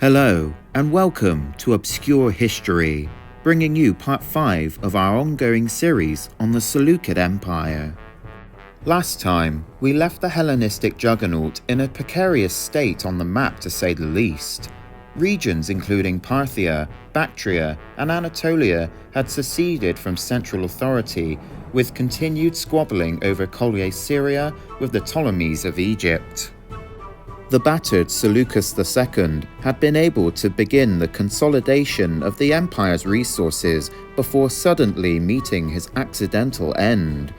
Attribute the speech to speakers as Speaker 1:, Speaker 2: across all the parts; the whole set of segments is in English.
Speaker 1: Hello, and welcome to Obscure History, bringing you part 5 of our ongoing series on the Seleucid Empire. Last time, we left the Hellenistic juggernaut in a precarious state on the map, to say the least. Regions including Parthia, Bactria, and Anatolia had seceded from central authority, with continued squabbling over Collier Syria with the Ptolemies of Egypt. The battered Seleucus II had been able to begin the consolidation of the empire's resources before suddenly meeting his accidental end.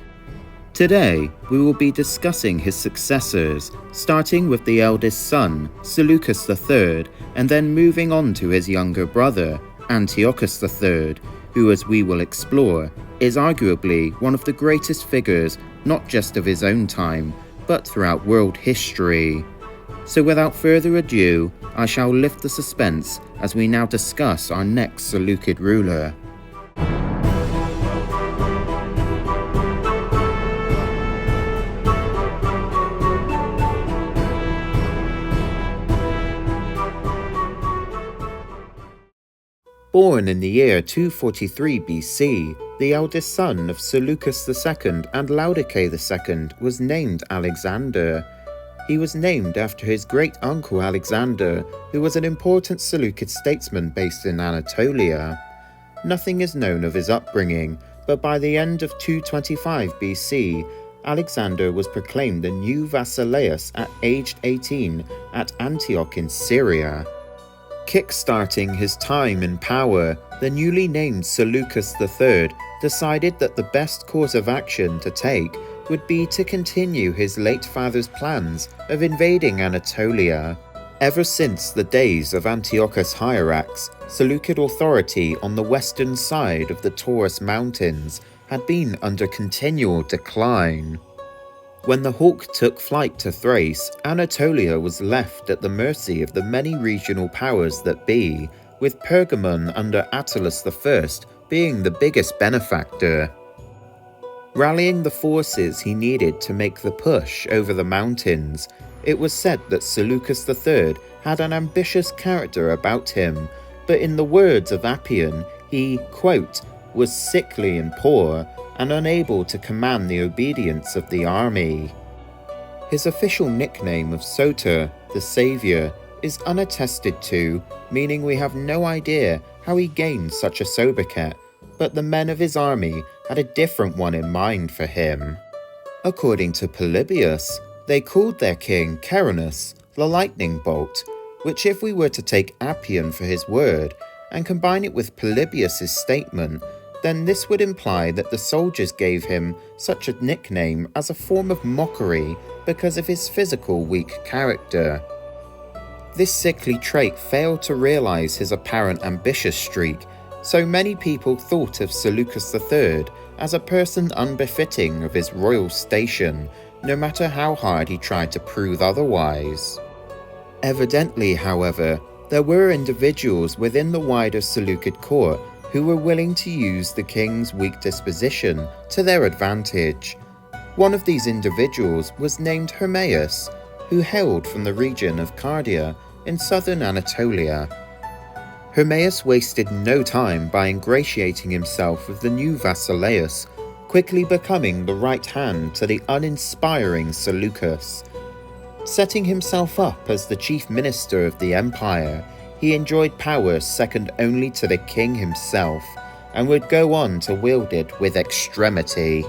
Speaker 1: Today, we will be discussing his successors, starting with the eldest son, Seleucus III, and then moving on to his younger brother, Antiochus III, who, as we will explore, is arguably one of the greatest figures not just of his own time, but throughout world history. So without further ado, I shall lift the suspense as we now discuss our next Seleucid ruler. Born in the year 243 BC, the eldest son of Seleucus II and Laodice II was named Alexander. He was named after his great-uncle Alexander, who was an important Seleucid statesman based in Anatolia. Nothing is known of his upbringing, but by the end of 225 BC, Alexander was proclaimed the new Basileus at aged 18 at Antioch in Syria. Kick-starting his time in power, the newly named Seleucus III decided that the best course of action to take would be to continue his late father's plans of invading Anatolia. Ever since the days of Antiochus Hierax, Seleucid authority on the western side of the Taurus Mountains had been under continual decline. When the hawk took flight to Thrace, Anatolia was left at the mercy of the many regional powers that be, with Pergamon under Attalus I being the biggest benefactor. Rallying the forces he needed to make the push over the mountains, it was said that Seleucus III had an ambitious character about him, but in the words of Appian, he, quote, was sickly and poor, and unable to command the obedience of the army. His official nickname of Soter, the Saviour, is unattested to, meaning we have no idea how he gained such a sobriquet, but the men of his army had a different one in mind for him. According to Polybius, they called their king Carinus, the lightning bolt, which if we were to take Appian for his word and combine it with Polybius's statement, then this would imply that the soldiers gave him such a nickname as a form of mockery because of his physical weak character. This sickly trait failed to realize his apparent ambitious streak, so many people thought of Seleucus III as a person unbefitting of his royal station, no matter how hard he tried to prove otherwise. Evidently, however, there were individuals within the wider Seleucid court who were willing to use the king's weak disposition to their advantage. One of these individuals was named Hermaeus, who hailed from the region of Cardia in southern Anatolia. Hermaeus wasted no time by ingratiating himself with the new Basileus, quickly becoming the right hand to the uninspiring Seleucus. Setting himself up as the chief minister of the empire, he enjoyed power second only to the king himself, and would go on to wield it with extremity.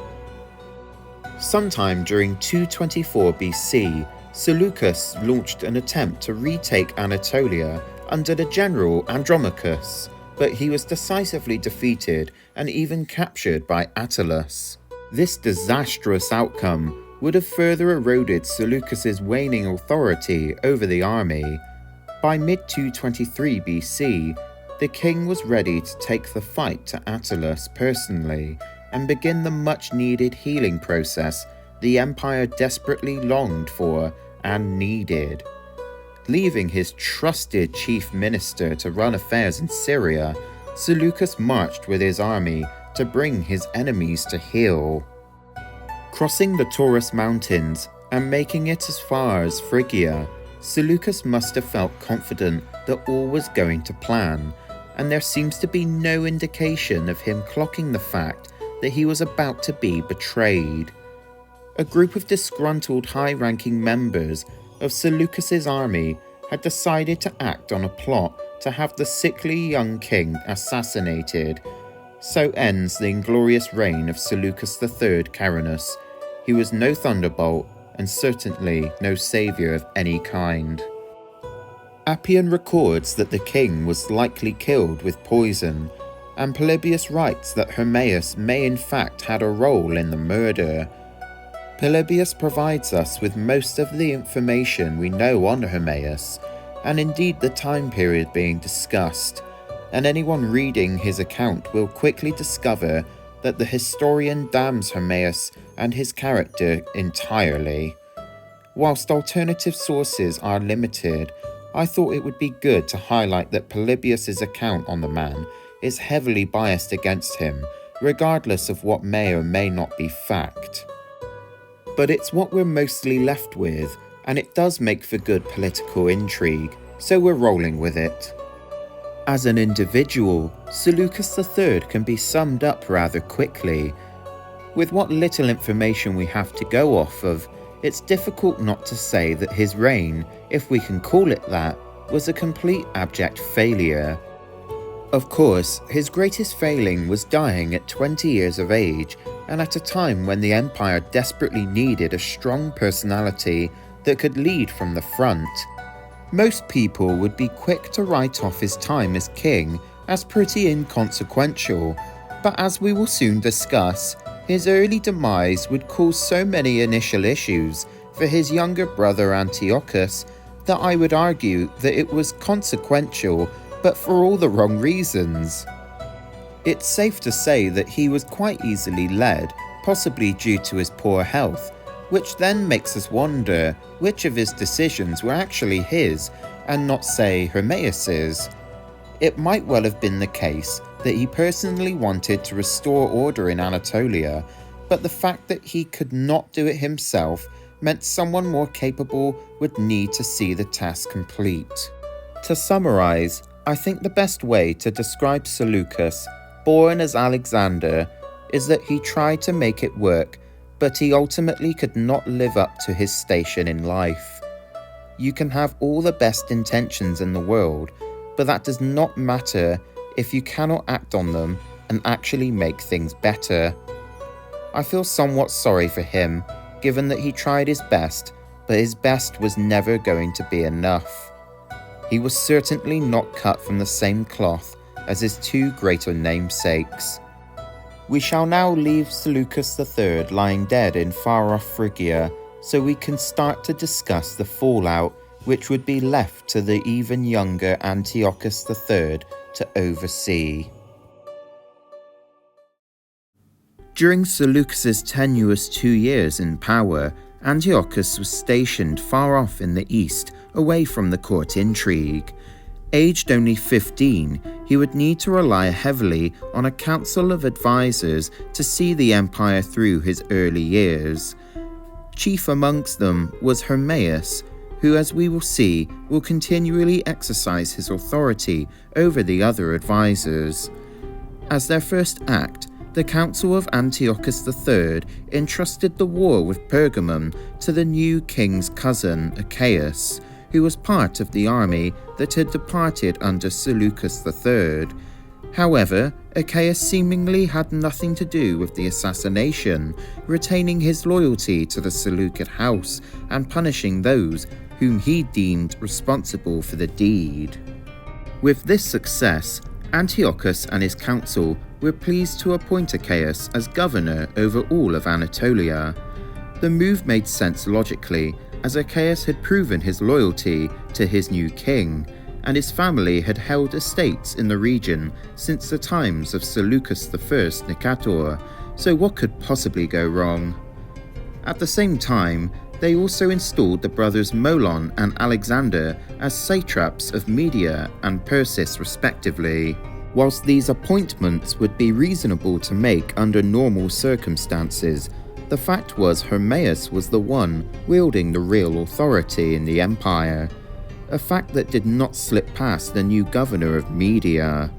Speaker 1: Sometime during 224 BC, Seleucus launched an attempt to retake Anatolia under the general Andromachus, but he was decisively defeated and even captured by Attalus. This disastrous outcome would have further eroded Seleucus's waning authority over the army. By mid-223 BC, the king was ready to take the fight to Attalus personally and begin the much-needed healing process the empire desperately longed for and needed. Leaving his trusted chief minister to run affairs in Syria, Seleucus marched with his army to bring his enemies to heel. Crossing the Taurus Mountains and making it as far as Phrygia, Seleucus must have felt confident that all was going to plan, and there seems to be no indication of him clocking the fact that he was about to be betrayed. A group of disgruntled high-ranking members of Seleucus's army had decided to act on a plot to have the sickly young king assassinated. So ends the inglorious reign of Seleucus III Carinus. He was no thunderbolt, and certainly no saviour of any kind. Appian records that the king was likely killed with poison, and Polybius writes that Hermaeus may in fact had a role in the murder. Polybius provides us with most of the information we know on Hermaeus, and indeed the time period being discussed, and anyone reading his account will quickly discover that the historian damns Hermaeus and his character entirely. Whilst alternative sources are limited, I thought it would be good to highlight that Polybius's account on the man is heavily biased against him, regardless of what may or may not be fact. But it's what we're mostly left with, and it does make for good political intrigue, so we're rolling with it. As an individual, Seleucus III can be summed up rather quickly. With what little information we have to go off of, it's difficult not to say that his reign, if we can call it that, was a complete abject failure. Of course, his greatest failing was dying at 20 years of age, and at a time when the empire desperately needed a strong personality that could lead from the front. Most people would be quick to write off his time as king as pretty inconsequential, but as we will soon discuss, his early demise would cause so many initial issues for his younger brother Antiochus that I would argue that it was consequential, but for all the wrong reasons. It's safe to say that he was quite easily led, possibly due to his poor health, which then makes us wonder which of his decisions were actually his and not, say, Hermaeus's. It might well have been the case that he personally wanted to restore order in Anatolia, but the fact that he could not do it himself meant someone more capable would need to see the task complete. To summarise, I think the best way to describe Seleucus, born as Alexander, is that he tried to make it work, but he ultimately could not live up to his station in life. You can have all the best intentions in the world, but that does not matter if you cannot act on them and actually make things better. I feel somewhat sorry for him, given that he tried his best, but his best was never going to be enough. He was certainly not cut from the same cloth as his two greater namesakes. We shall now leave Seleucus III lying dead in far-off Phrygia, so we can start to discuss the fallout which would be left to the even younger Antiochus III to oversee. During Seleucus's tenuous 2 years in power, Antiochus was stationed far off in the east, away from the court intrigue. Aged only 15, he would need to rely heavily on a council of advisors to see the empire through his early years. Chief amongst them was Hermaeus, who, as we will see, will continually exercise his authority over the other advisors. As their first act, the Council of Antiochus III entrusted the war with Pergamum to the new king's cousin, Achaeus, who was part of the army that had departed under Seleucus III. However, Achaeus seemingly had nothing to do with the assassination, retaining his loyalty to the Seleukid house and punishing those whom he deemed responsible for the deed. With this success, Antiochus and his council were pleased to appoint Achaeus as governor over all of Anatolia. The move made sense logically, as Achaeus had proven his loyalty to his new king, and his family had held estates in the region since the times of Seleucus I Nicator, so what could possibly go wrong? At the same time, they also installed the brothers Molon and Alexander as satraps of Media and Persis respectively. Whilst these appointments would be reasonable to make under normal circumstances, The fact was Hermaeus was the one wielding the real authority in the empire, a fact that did not slip past the new governor of Media.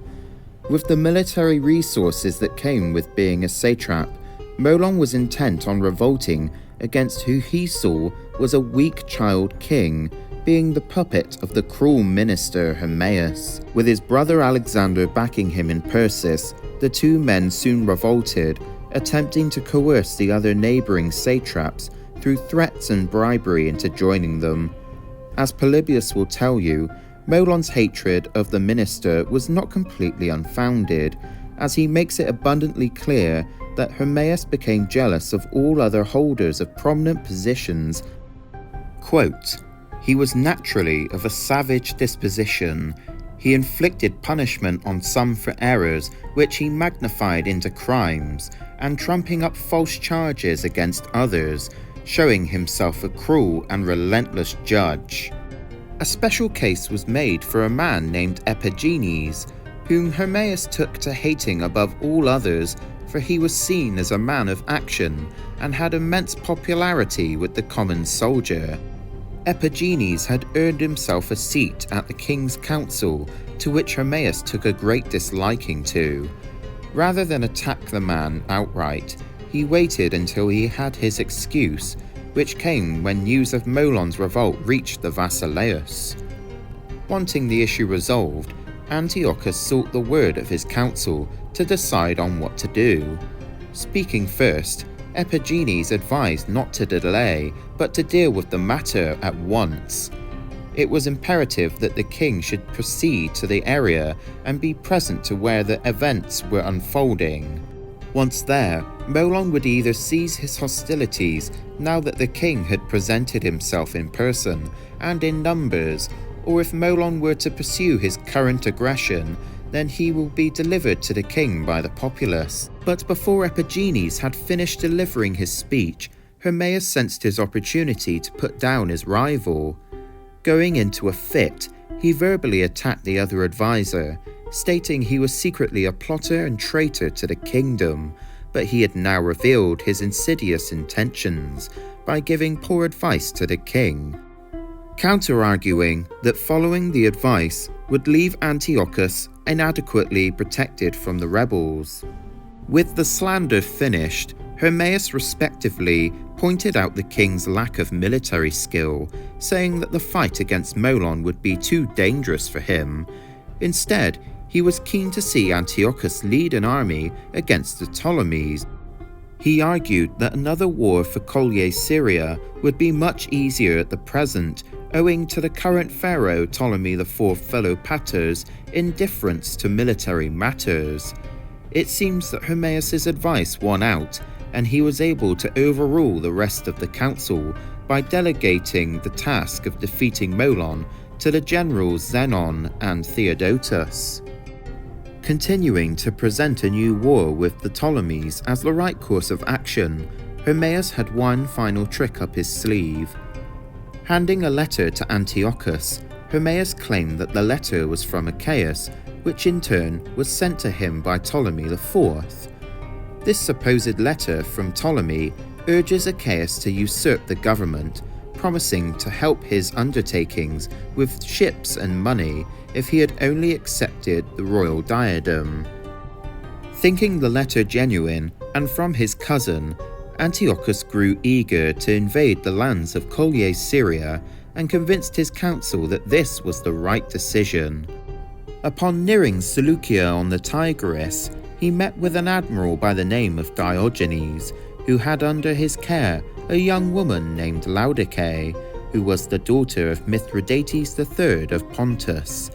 Speaker 1: With the military resources that came with being a satrap, Molon was intent on revolting against who he saw was a weak child king, being the puppet of the cruel minister Hermaeus. With his brother Alexander backing him in Persis, the two men soon revolted, attempting to coerce the other neighbouring satraps through threats and bribery into joining them. As Polybius will tell you, Molon's hatred of the minister was not completely unfounded, as he makes it abundantly clear that Hermaeus became jealous of all other holders of prominent positions. Quote, "He was naturally of a savage disposition. He inflicted punishment on some for errors which he magnified into crimes, and trumping up false charges against others, showing himself a cruel and relentless judge." A special case was made for a man named Epigenes, whom Hermaeus took to hating above all others, for he was seen as a man of action and had immense popularity with the common soldier. Epigenes had earned himself a seat at the king's council, to which Hermaeus took a great disliking to. Rather than attack the man outright, he waited until he had his excuse, which came when news of Molon's revolt reached the Basileus. Wanting the issue resolved, Antiochus sought the word of his council to decide on what to do. Speaking first, Epigenes advised not to delay, but to deal with the matter at once. It was imperative that the king should proceed to the area and be present to where the events were unfolding. Once there, Molon would either cease his hostilities now that the king had presented himself in person and in numbers, or if Molon were to pursue his current aggression, then he will be delivered to the king by the populace. But before Epigenes had finished delivering his speech, Hermaeus sensed his opportunity to put down his rival. Going into a fit, he verbally attacked the other advisor, stating he was secretly a plotter and traitor to the kingdom, but he had now revealed his insidious intentions by giving poor advice to the king, counter-arguing that following the advice would leave Antiochus inadequately protected from the rebels. With the slander finished, Hermaeus respectively pointed out the king's lack of military skill, saying that the fight against Molon would be too dangerous for him. Instead, he was keen to see Antiochus lead an army against the Ptolemies. He argued that another war for Collier Syria would be much easier at the present, owing to the current pharaoh Ptolemy IV Philopater's indifference to military matters. It seems that Hermaeus' advice won out, and he was able to overrule the rest of the council by delegating the task of defeating Molon to the generals Zenon and Theodotus. Continuing to present a new war with the Ptolemies as the right course of action, Hermaeus had one final trick up his sleeve. Handing a letter to Antiochus, Hermaeus claimed that the letter was from Achaeus, which in turn was sent to him by Ptolemy IV. This supposed letter from Ptolemy urges Achaeus to usurp the government, promising to help his undertakings with ships and money if he had only accepted the royal diadem. Thinking the letter genuine and from his cousin, Antiochus grew eager to invade the lands of Collier Syria and convinced his council that this was the right decision. Upon nearing Seleucia on the Tigris, he met with an admiral by the name of Diogenes, who had under his care a young woman named Laodice, who was the daughter of Mithridates III of Pontus.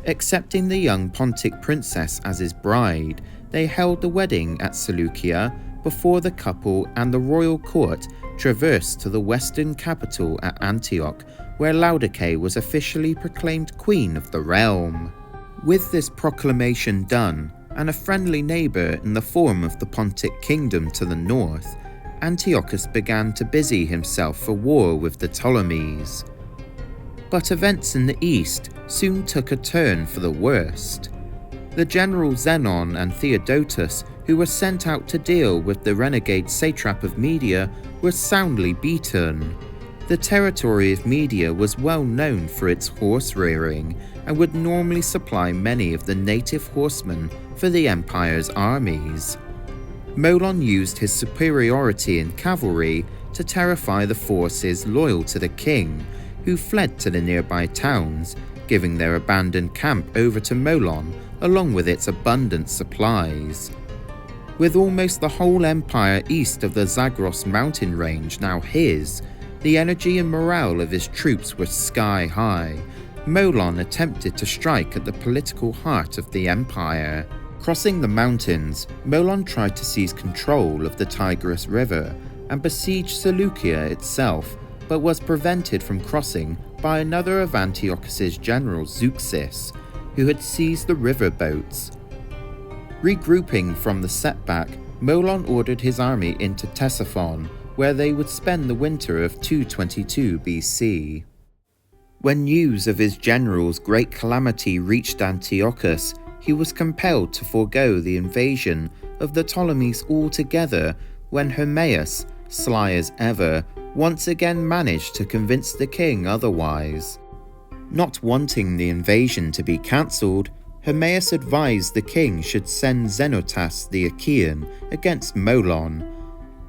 Speaker 1: Accepting the young Pontic princess as his bride, they held the wedding at Seleucia before the couple and the royal court traversed to the western capital at Antioch, where Laodice was officially proclaimed queen of the realm. With this proclamation done, and a friendly neighbour in the form of the Pontic kingdom to the north, Antiochus began to busy himself for war with the Ptolemies. But events in the east soon took a turn for the worst. The generals Zenon and Theodotus, who were sent out to deal with the renegade satrap of Media, were soundly beaten. The territory of Media was well known for its horse rearing and would normally supply many of the native horsemen for the empire's armies. Molon used his superiority in cavalry to terrify the forces loyal to the king, who fled to the nearby towns, giving their abandoned camp over to Molon along with its abundant supplies. With almost the whole empire east of the Zagros mountain range now his, the energy and morale of his troops were sky high. Molon attempted to strike at the political heart of the empire. Crossing the mountains, Molon tried to seize control of the Tigris River and besiege Seleucia itself, but was prevented from crossing by another of Antiochus's generals, Zeuxis, who had seized the river boats. Regrouping from the setback, Molon ordered his army into Ctesiphon, where they would spend the winter of 222 BC. When news of his general's great calamity reached Antiochus, he was compelled to forego the invasion of the Ptolemies altogether when Hermaeus, sly as ever, once again managed to convince the king otherwise. Not wanting the invasion to be cancelled, Hermaeus advised the king should send Zenotas the Achaean against Molon.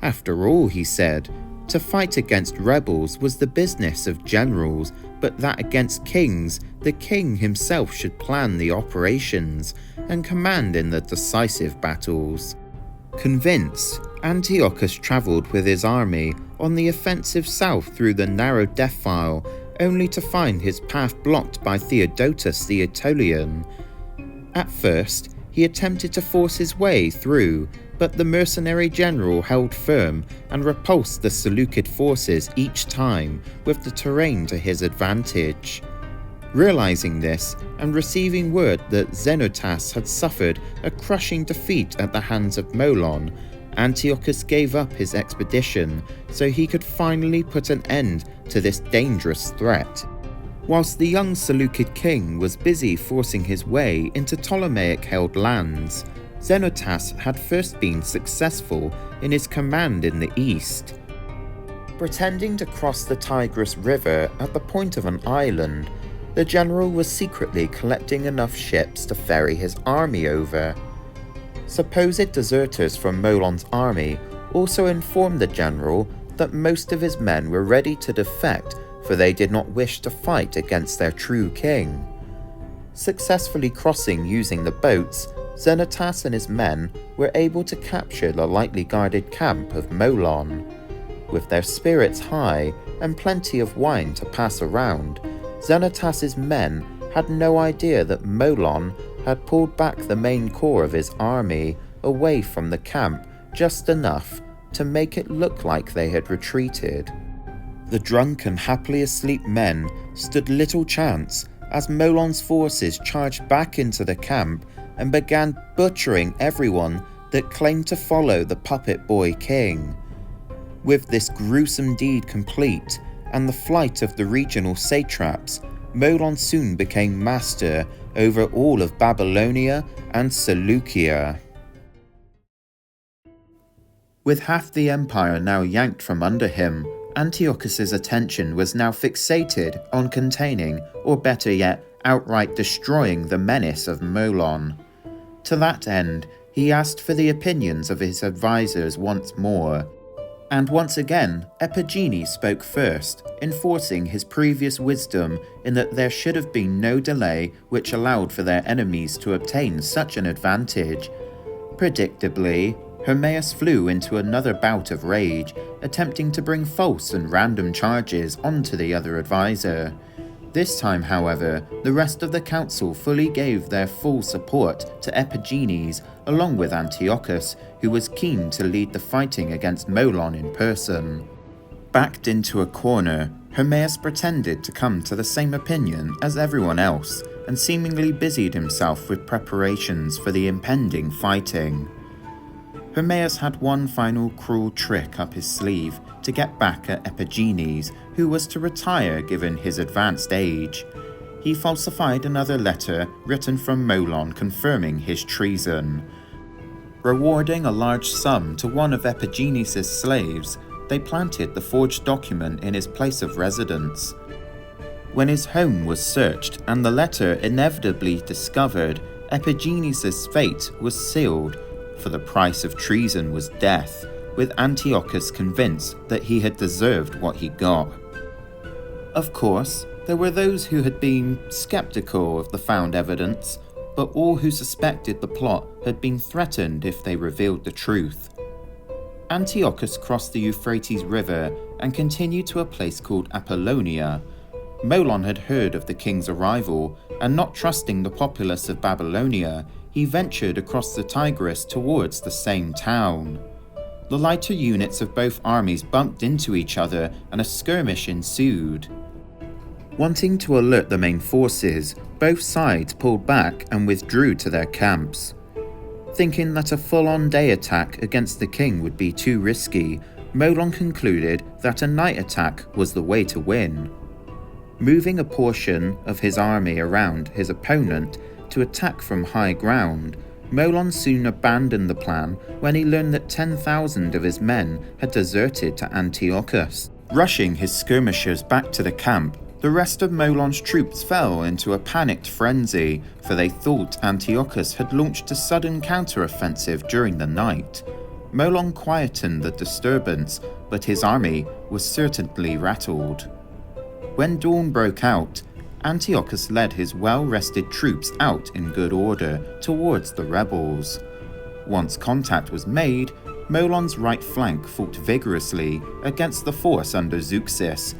Speaker 1: After all, he said, to fight against rebels was the business of generals, but that against kings, the king himself should plan the operations and command in the decisive battles. Convinced, Antiochus travelled with his army on the offensive south through the narrow defile, only to find his path blocked by Theodotus the Aetolian. At first, he attempted to force his way through, but the mercenary general held firm and repulsed the Seleukid forces each time with the terrain to his advantage. Realizing this, and receiving word that Zenotas had suffered a crushing defeat at the hands of Molon, Antiochus gave up his expedition so he could finally put an end to this dangerous threat. Whilst the young Seleukid king was busy forcing his way into Ptolemaic-held lands, Zenotas had first been successful in his command in the east. Pretending to cross the Tigris River at the point of an island, the general was secretly collecting enough ships to ferry his army over. Supposed deserters from Molon's army also informed the general that most of his men were ready to defect, for they did not wish to fight against their true king. Successfully crossing using the boats, Zenotas and his men were able to capture the lightly guarded camp of Molon. With their spirits high and plenty of wine to pass around, Zenotas's men had no idea that Molon had pulled back the main core of his army away from the camp just enough to make it look like they had retreated. The drunk and happily asleep men stood little chance as Molon's forces charged back into the camp and began butchering everyone that claimed to follow the puppet boy king. With this gruesome deed complete and the flight of the regional satraps, Molon soon became master over all of Babylonia and Seleucia. With half the empire now yanked from under him, Antiochus's attention was now fixated on containing, or better yet, outright destroying the menace of Molon. To that end, he asked for the opinions of his advisors once more. And once again, Epigenes spoke first, enforcing his previous wisdom in that there should have been no delay which allowed for their enemies to obtain such an advantage. Predictably, Hermaeus flew into another bout of rage, attempting to bring false and random charges onto the other advisor. This time, however, the rest of the council fully gave their full support to Epigenes along with Antiochus, who was keen to lead the fighting against Molon in person. Backed into a corner, Hermaeus pretended to come to the same opinion as everyone else and seemingly busied himself with preparations for the impending fighting. Hermaeus had one final cruel trick up his sleeve to get back at Epigenes, who was to retire given his advanced age. he falsified another letter written from Molon confirming his treason. Rewarding a large sum to one of Epigenes' slaves, they planted the forged document in his place of residence. When his home was searched and the letter inevitably discovered, Epigenes' fate was sealed, for the price of treason was death, with Antiochus convinced that he had deserved what he got. Of course, there were those who had been skeptical of the found evidence, but all who suspected the plot had been threatened if they revealed the truth. Antiochus crossed the Euphrates River and continued to a place called Apollonia. Molon had heard of the king's arrival, and not trusting the populace of Babylonia, he ventured across the Tigris towards the same town. The lighter units of both armies bumped into each other and a skirmish ensued. Wanting to alert the main forces, both sides pulled back and withdrew to their camps. Thinking that a full-on day attack against the king would be too risky, Molon concluded that a night attack was the way to win. Moving a portion of his army around his opponent to attack from high ground, Molon soon abandoned the plan when he learned that 10,000 of his men had deserted to Antiochus. Rushing his skirmishers back to the camp, the rest of Molon's troops fell into a panicked frenzy, for they thought Antiochus had launched a sudden counter-offensive during the night. Molon quietened the disturbance, but his army was certainly rattled. When dawn broke out, Antiochus led his well-rested troops out in good order towards the rebels. Once contact was made, Molon's right flank fought vigorously against the force under Zeuxis.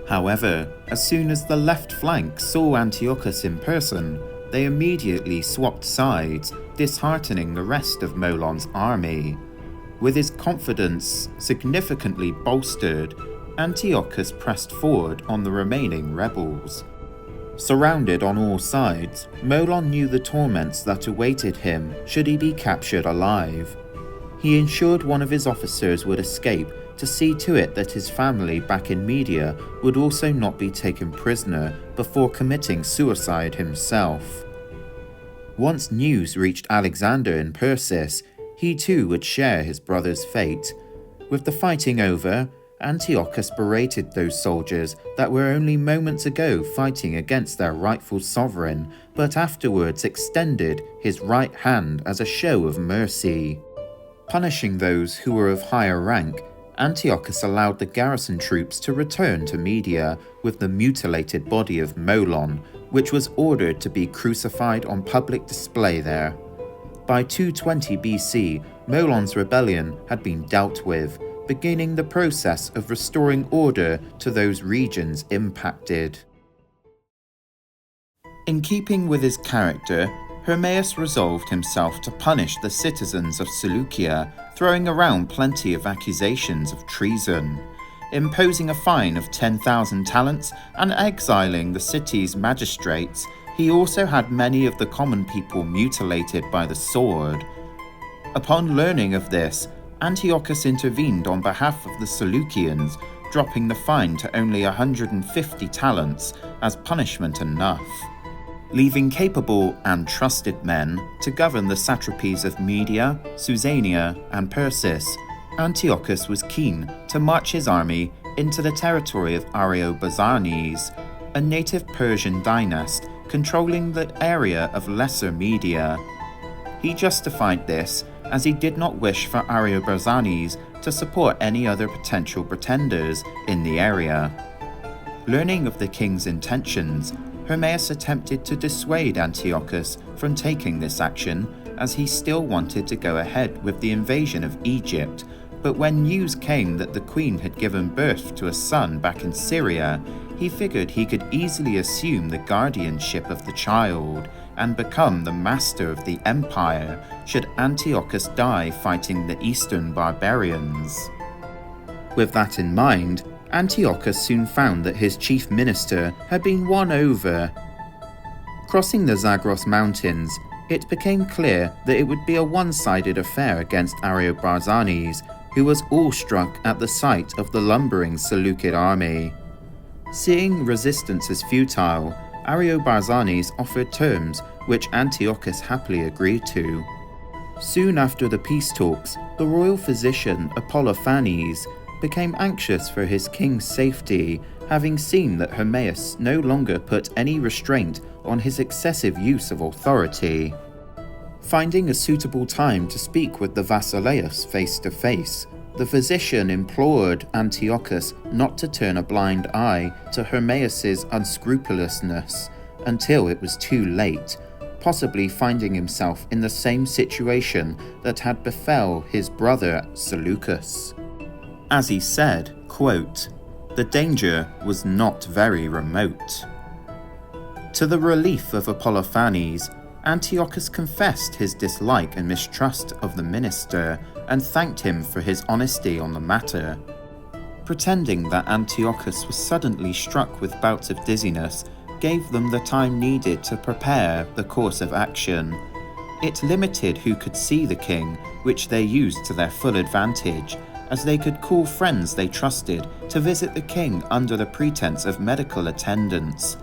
Speaker 1: However, as soon as the left flank saw Antiochus in person, they immediately swapped sides, disheartening the rest of Molon's army. With his confidence significantly bolstered, Antiochus pressed forward on the remaining rebels. Surrounded on all sides, Molon knew the torments that awaited him should he be captured alive. He ensured one of his officers would escape to see to it that his family back in Media would also not be taken prisoner before committing suicide himself. Once news reached Alexander in Persis, he too would share his brother's fate. With the fighting over, Antiochus berated those soldiers that were only moments ago fighting against their rightful sovereign, but afterwards extended his right hand as a show of mercy. Punishing those who were of higher rank, Antiochus allowed the garrison troops to return to Media with the mutilated body of Molon, which was ordered to be crucified on public display there. By 220 BC, Molon's rebellion had been dealt with, beginning the process of restoring order to those regions impacted. In keeping with his character, Hermaeus resolved himself to punish the citizens of Seleucia, throwing around plenty of accusations of treason. Imposing a fine of 10,000 talents and exiling the city's magistrates, he also had many of the common people mutilated by the sword. Upon learning of this, Antiochus intervened on behalf of the Seleucians, dropping the fine to only 150 talents as punishment enough. Leaving capable and trusted men to govern the satrapies of Media, Susania, and Persis, Antiochus was keen to march his army into the territory of Ariobarzanes, a native Persian dynasty controlling the area of Lesser Media. He justified this as he did not wish for Ariobarzanes to support any other potential pretenders in the area. Learning of the king's intentions, Hermaeus attempted to dissuade Antiochus from taking this action, as he still wanted to go ahead with the invasion of Egypt, but when news came that the queen had given birth to a son back in Syria, he figured he could easily assume the guardianship of the child and become the master of the empire should Antiochus die fighting the eastern barbarians. With that in mind, Antiochus soon found that his chief minister had been won over. Crossing the Zagros Mountains, it became clear that it would be a one-sided affair against Ariobarzanes, who was awestruck at the sight of the lumbering Seleukid army. Seeing resistance as futile, Ariobarzanes offered terms which Antiochus happily agreed to. Soon after the peace talks, the royal physician Epiphanes became anxious for his king's safety, having seen that Hermaeus no longer put any restraint on his excessive use of authority. Finding a suitable time to speak with the Basileus face to face, the physician implored Antiochus not to turn a blind eye to Hermaeus's unscrupulousness until it was too late, possibly finding himself in the same situation that had befell his brother Seleucus. As he said, quote, "The danger was not very remote." To the relief of Epiphanes, Antiochus confessed his dislike and mistrust of the minister and thanked him for his honesty on the matter. Pretending that Antiochus was suddenly struck with bouts of dizziness gave them the time needed to prepare the course of action. It limited who could see the king, which they used to their full advantage, as they could call friends they trusted to visit the king under the pretense of medical attendance.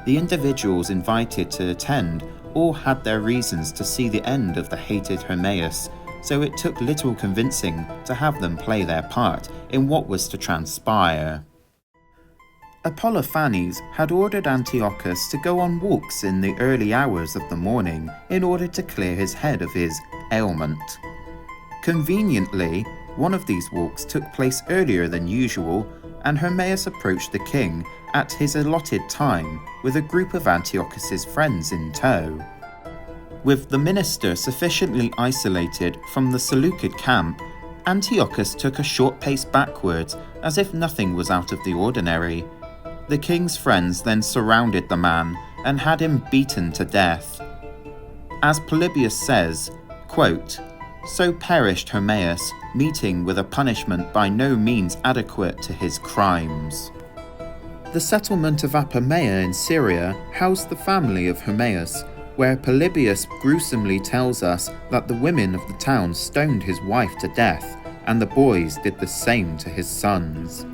Speaker 1: The individuals invited to attend all had their reasons to see the end of the hated Hermaeus, so it took little convincing to have them play their part in what was to transpire. Epiphanes had ordered Antiochus to go on walks in the early hours of the morning in order to clear his head of his ailment. Conveniently, one of these walks took place earlier than usual, and Hermaeus approached the king at his allotted time with a group of Antiochus's friends in tow. With the minister sufficiently isolated from the Seleukid camp, Antiochus took a short pace backwards as if nothing was out of the ordinary. The king's friends then surrounded the man and had him beaten to death. As Polybius says, quote, "So perished Hermaeus, meeting with a punishment by no means adequate to his crimes." The settlement of Apamea in Syria housed the family of Hermaeus, where Polybius gruesomely tells us that the women of the town stoned his wife to death, and the boys did the same to his sons.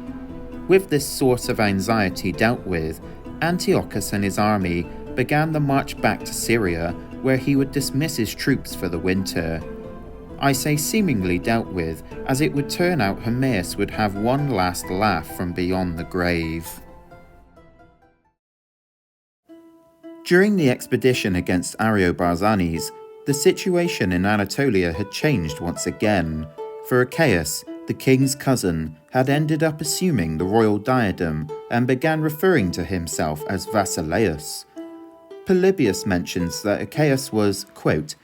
Speaker 1: With this source of anxiety dealt with, Antiochus and his army began the march back to Syria, where he would dismiss his troops for the winter. I say seemingly dealt with, as it would turn out Hermaeus would have one last laugh from beyond the grave. During the expedition against Ariobarzanes, the situation in Anatolia had changed once again, for Achaeus, the king's cousin, had ended up assuming the royal diadem and began referring to himself as Basileus. Polybius mentions that Achaeus was, quote,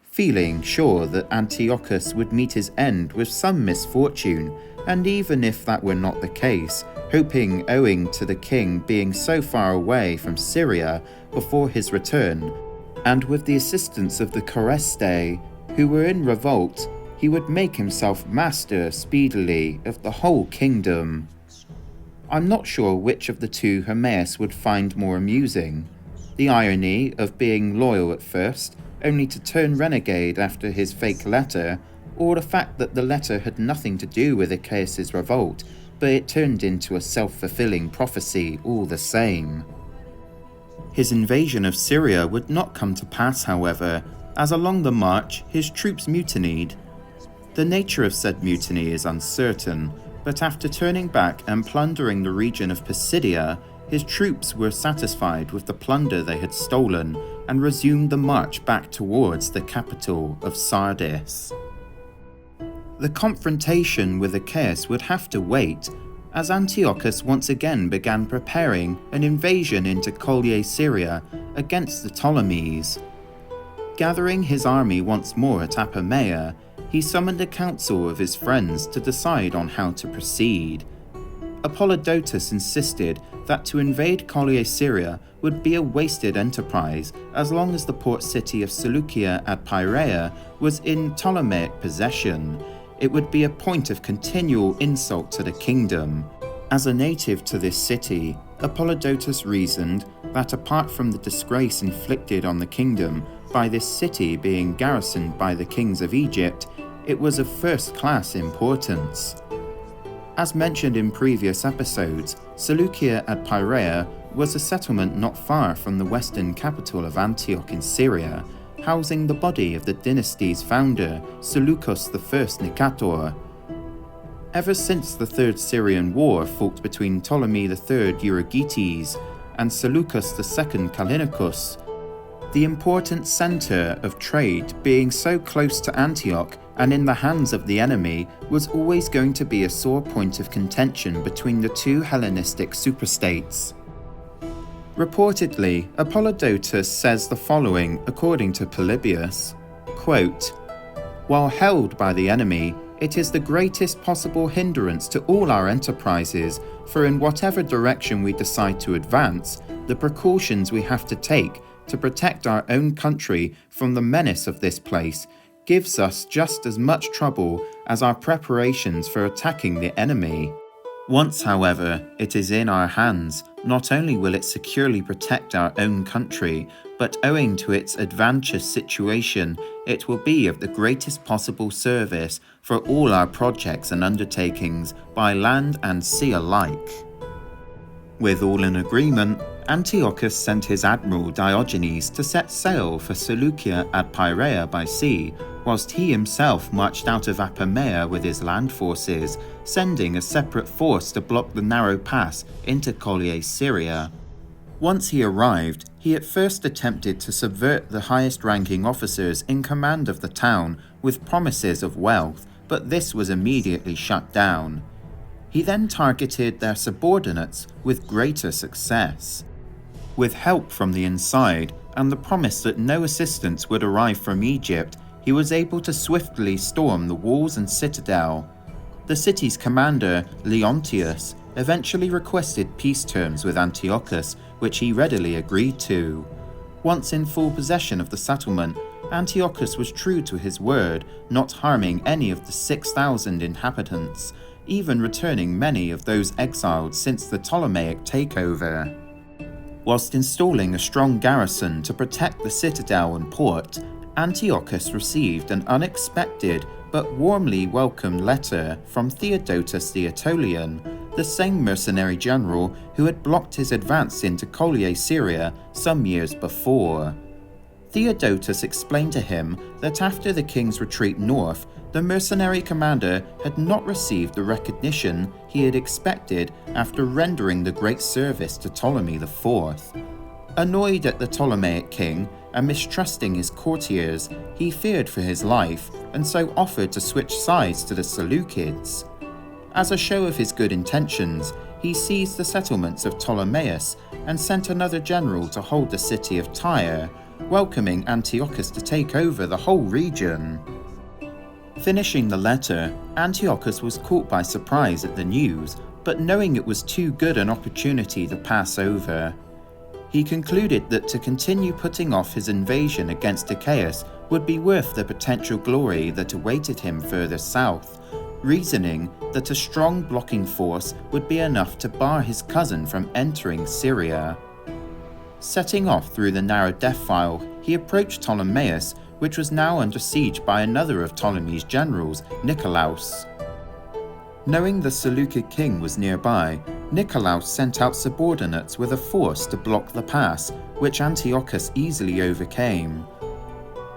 Speaker 1: "feeling sure that Antiochus would meet his end with some misfortune, and even if that were not the case, hoping owing to the king being so far away from Syria before his return, and with the assistance of the Chorestae, who were in revolt, he would make himself master speedily of the whole kingdom." I'm not sure which of the two Hermaeus would find more amusing, the irony of being loyal at first, only to turn renegade after his fake letter, or the fact that the letter had nothing to do with Achaeus' revolt, but it turned into a self-fulfilling prophecy all the same. His invasion of Syria would not come to pass, however, as along the march his troops mutinied. The nature of said mutiny is uncertain, but after turning back and plundering the region of Pisidia, his troops were satisfied with the plunder they had stolen and resumed the march back towards the capital of Sardis. The confrontation with Achaeus would have to wait, as Antiochus once again began preparing an invasion into Collier Syria against the Ptolemies. Gathering his army once more at Apamea, he summoned a council of his friends to decide on how to proceed. Apollodotus insisted that to invade Collier Syria would be a wasted enterprise as long as the port city of Seleucia ad Piraea was in Ptolemaic possession. It would be a point of continual insult to the kingdom. As a native to this city, Apollodotus reasoned that apart from the disgrace inflicted on the kingdom by this city being garrisoned by the kings of Egypt, it was of first-class importance. As mentioned in previous episodes, Seleucia ad Piraea was a settlement not far from the western capital of Antioch in Syria, housing the body of the dynasty's founder, Seleucus I Nicator. Ever since the Third Syrian War fought between Ptolemy III Euergetes and Seleucus II Callinicus, the important centre of trade being so close to Antioch and in the hands of the enemy was always going to be a sore point of contention between the two Hellenistic superstates. Reportedly, Apollodotus says the following according to Polybius, quote, "While held by the enemy, it is the greatest possible hindrance to all our enterprises, for in whatever direction we decide to advance, the precautions we have to take to protect our own country from the menace of this place gives us just as much trouble as our preparations for attacking the enemy. Once, however, it is in our hands, not only will it securely protect our own country, but owing to its advantageous situation, it will be of the greatest possible service for all our projects and undertakings by land and sea alike." With all in agreement, Antiochus sent his admiral Diogenes to set sail for Seleucia at Piraea by sea, whilst he himself marched out of Apamea with his land forces, sending a separate force to block the narrow pass into Collier, Syria. Once he arrived, he at first attempted to subvert the highest-ranking officers in command of the town with promises of wealth, but this was immediately shut down. He then targeted their subordinates with greater success. With help from the inside and the promise that no assistance would arrive from Egypt, he was able to swiftly storm the walls and citadel. The city's commander, Leontius, eventually requested peace terms with Antiochus, which he readily agreed to. Once in full possession of the settlement, Antiochus was true to his word, not harming any of the 6,000 inhabitants, even returning many of those exiled since the Ptolemaic takeover. Whilst installing a strong garrison to protect the citadel and port, Antiochus received an unexpected but warmly welcomed letter from Theodotus the Aetolian, the same mercenary general who had blocked his advance into Collier, Syria some years before. Theodotus explained to him that after the king's retreat north, the mercenary commander had not received the recognition he had expected after rendering the great service to Ptolemy IV. Annoyed at the Ptolemaic king and mistrusting his courtiers, he feared for his life and so offered to switch sides to the Seleucids. As a show of his good intentions, he seized the settlements of Ptolemais and sent another general to hold the city of Tyre, welcoming Antiochus to take over the whole region. Finishing the letter, Antiochus was caught by surprise at the news, but knowing it was too good an opportunity to pass over. He concluded that to continue putting off his invasion against Achaeus would be worth the potential glory that awaited him further south, reasoning that a strong blocking force would be enough to bar his cousin from entering Syria. Setting off through the narrow defile, he approached Ptolemais, which was now under siege by another of Ptolemy's generals, Nicolaus. Knowing the Seleucid king was nearby, Nicolaus sent out subordinates with a force to block the pass, which Antiochus easily overcame.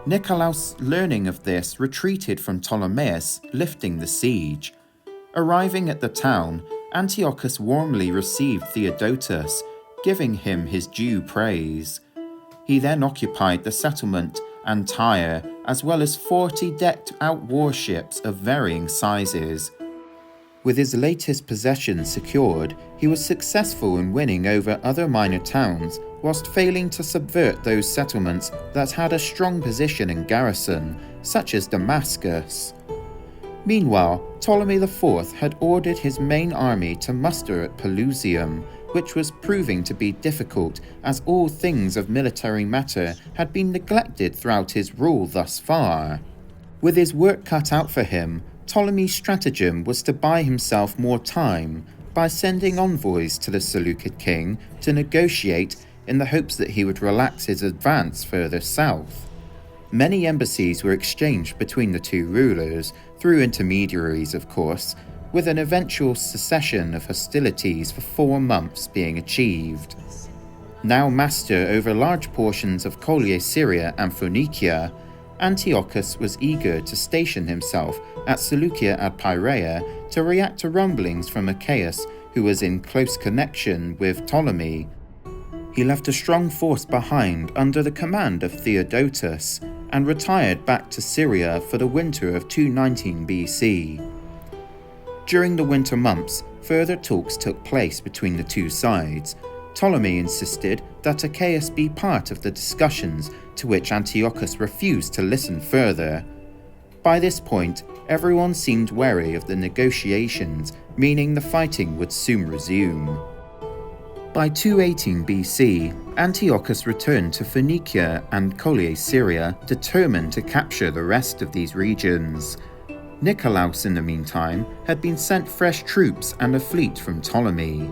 Speaker 1: Nicolaus, learning of this, retreated from Ptolemais, lifting the siege. Arriving at the town, Antiochus warmly received Theodotus, giving him his due praise. He then occupied the settlement and Tyre, as well as 40 decked-out warships of varying sizes. With his latest possessions secured, he was successful in winning over other minor towns, whilst failing to subvert those settlements that had a strong position and garrison, such as Damascus. Meanwhile, Ptolemy IV had ordered his main army to muster at Pelusium, which was proving to be difficult as all things of military matter had been neglected throughout his rule thus far. With his work cut out for him, Ptolemy's stratagem was to buy himself more time by sending envoys to the Seleucid king to negotiate in the hopes that he would relax his advance further south. Many embassies were exchanged between the two rulers, through intermediaries of course, with an eventual cessation of hostilities for 4 months being achieved. Now master over large portions of Collier Syria and Phoenicia, Antiochus was eager to station himself at Seleucia ad Piraea to react to rumblings from Achaeus, who was in close connection with Ptolemy. He left a strong force behind under the command of Theodotus and retired back to Syria for the winter of 219 BC. During the winter months, further talks took place between the two sides. Ptolemy insisted that Achaeus be part of the discussions, to which Antiochus refused to listen further. By this point, everyone seemed wary of the negotiations, meaning the fighting would soon resume. By 218 BC, Antiochus returned to Phoenicia and Collier Syria, determined to capture the rest of these regions. Nicolaus, in the meantime, had been sent fresh troops and a fleet from Ptolemy.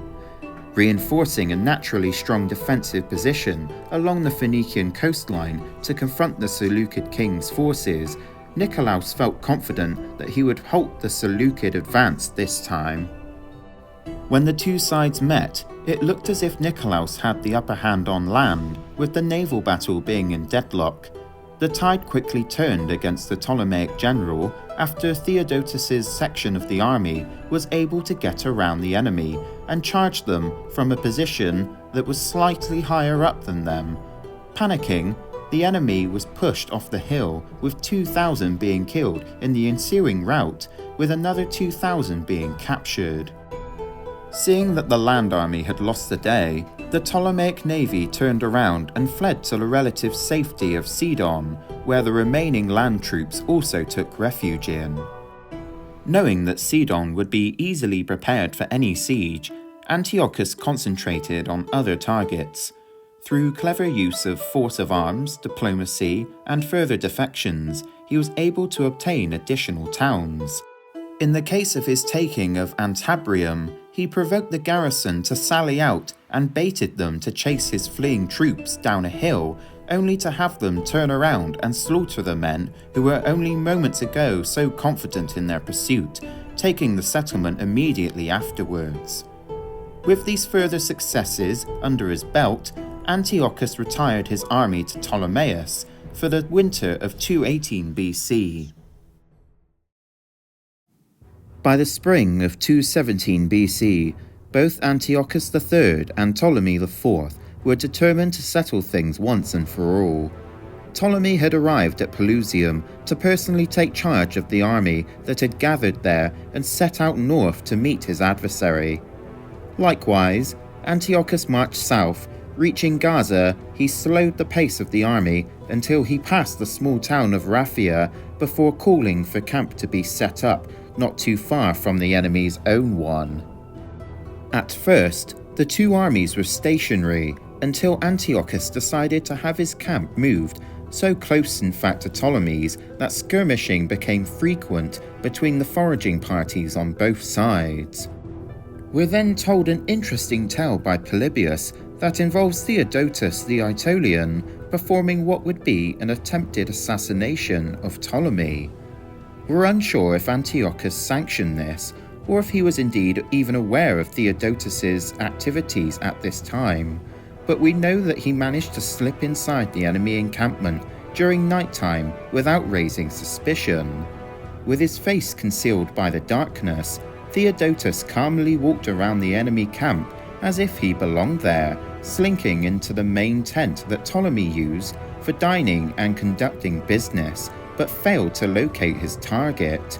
Speaker 1: Reinforcing a naturally strong defensive position along the Phoenician coastline to confront the Seleucid king's forces, Nicolaus felt confident that he would halt the Seleukid advance this time. When the two sides met, it looked as if Nicolaus had the upper hand on land, with the naval battle being in deadlock. The tide quickly turned against the Ptolemaic general after Theodotus's section of the army was able to get around the enemy and charge them from a position that was slightly higher up than them. Panicking, the enemy was pushed off the hill, with 2,000 being killed in the ensuing rout, with another 2,000 being captured. Seeing that the land army had lost the day, the Ptolemaic navy turned around and fled to the relative safety of Sidon, where the remaining land troops also took refuge in. Knowing that Sidon would be easily prepared for any siege, Antiochus concentrated on other targets. Through clever use of force of arms, diplomacy, and further defections, he was able to obtain additional towns. In the case of his taking of Antabrium, he provoked the garrison to sally out and baited them to chase his fleeing troops down a hill, only to have them turn around and slaughter the men who were only moments ago so confident in their pursuit, taking the settlement immediately afterwards. With these further successes under his belt, Antiochus retired his army to Ptolemais for the winter of 218 BC. By the spring of 217 BC, both Antiochus III and Ptolemy IV were determined to settle things once and for all. Ptolemy had arrived at Pelusium to personally take charge of the army that had gathered there and set out north to meet his adversary. Likewise, Antiochus marched south. Reaching Gaza, he slowed the pace of the army until he passed the small town of Raphia before calling for camp to be set up not too far from the enemy's own one. At first, the two armies were stationary until Antiochus decided to have his camp moved, so close in fact to Ptolemy's that skirmishing became frequent between the foraging parties on both sides. We're then told an interesting tale by Polybius that involves Theodotus the Aetolian performing what would be an attempted assassination of Ptolemy. We're unsure if Antiochus sanctioned this, or if he was indeed even aware of Theodotus's activities at this time, but we know that he managed to slip inside the enemy encampment during nighttime without raising suspicion. With his face concealed by the darkness, Theodotus calmly walked around the enemy camp as if he belonged there, slinking into the main tent that Ptolemy used for dining and conducting business, but failed to locate his target.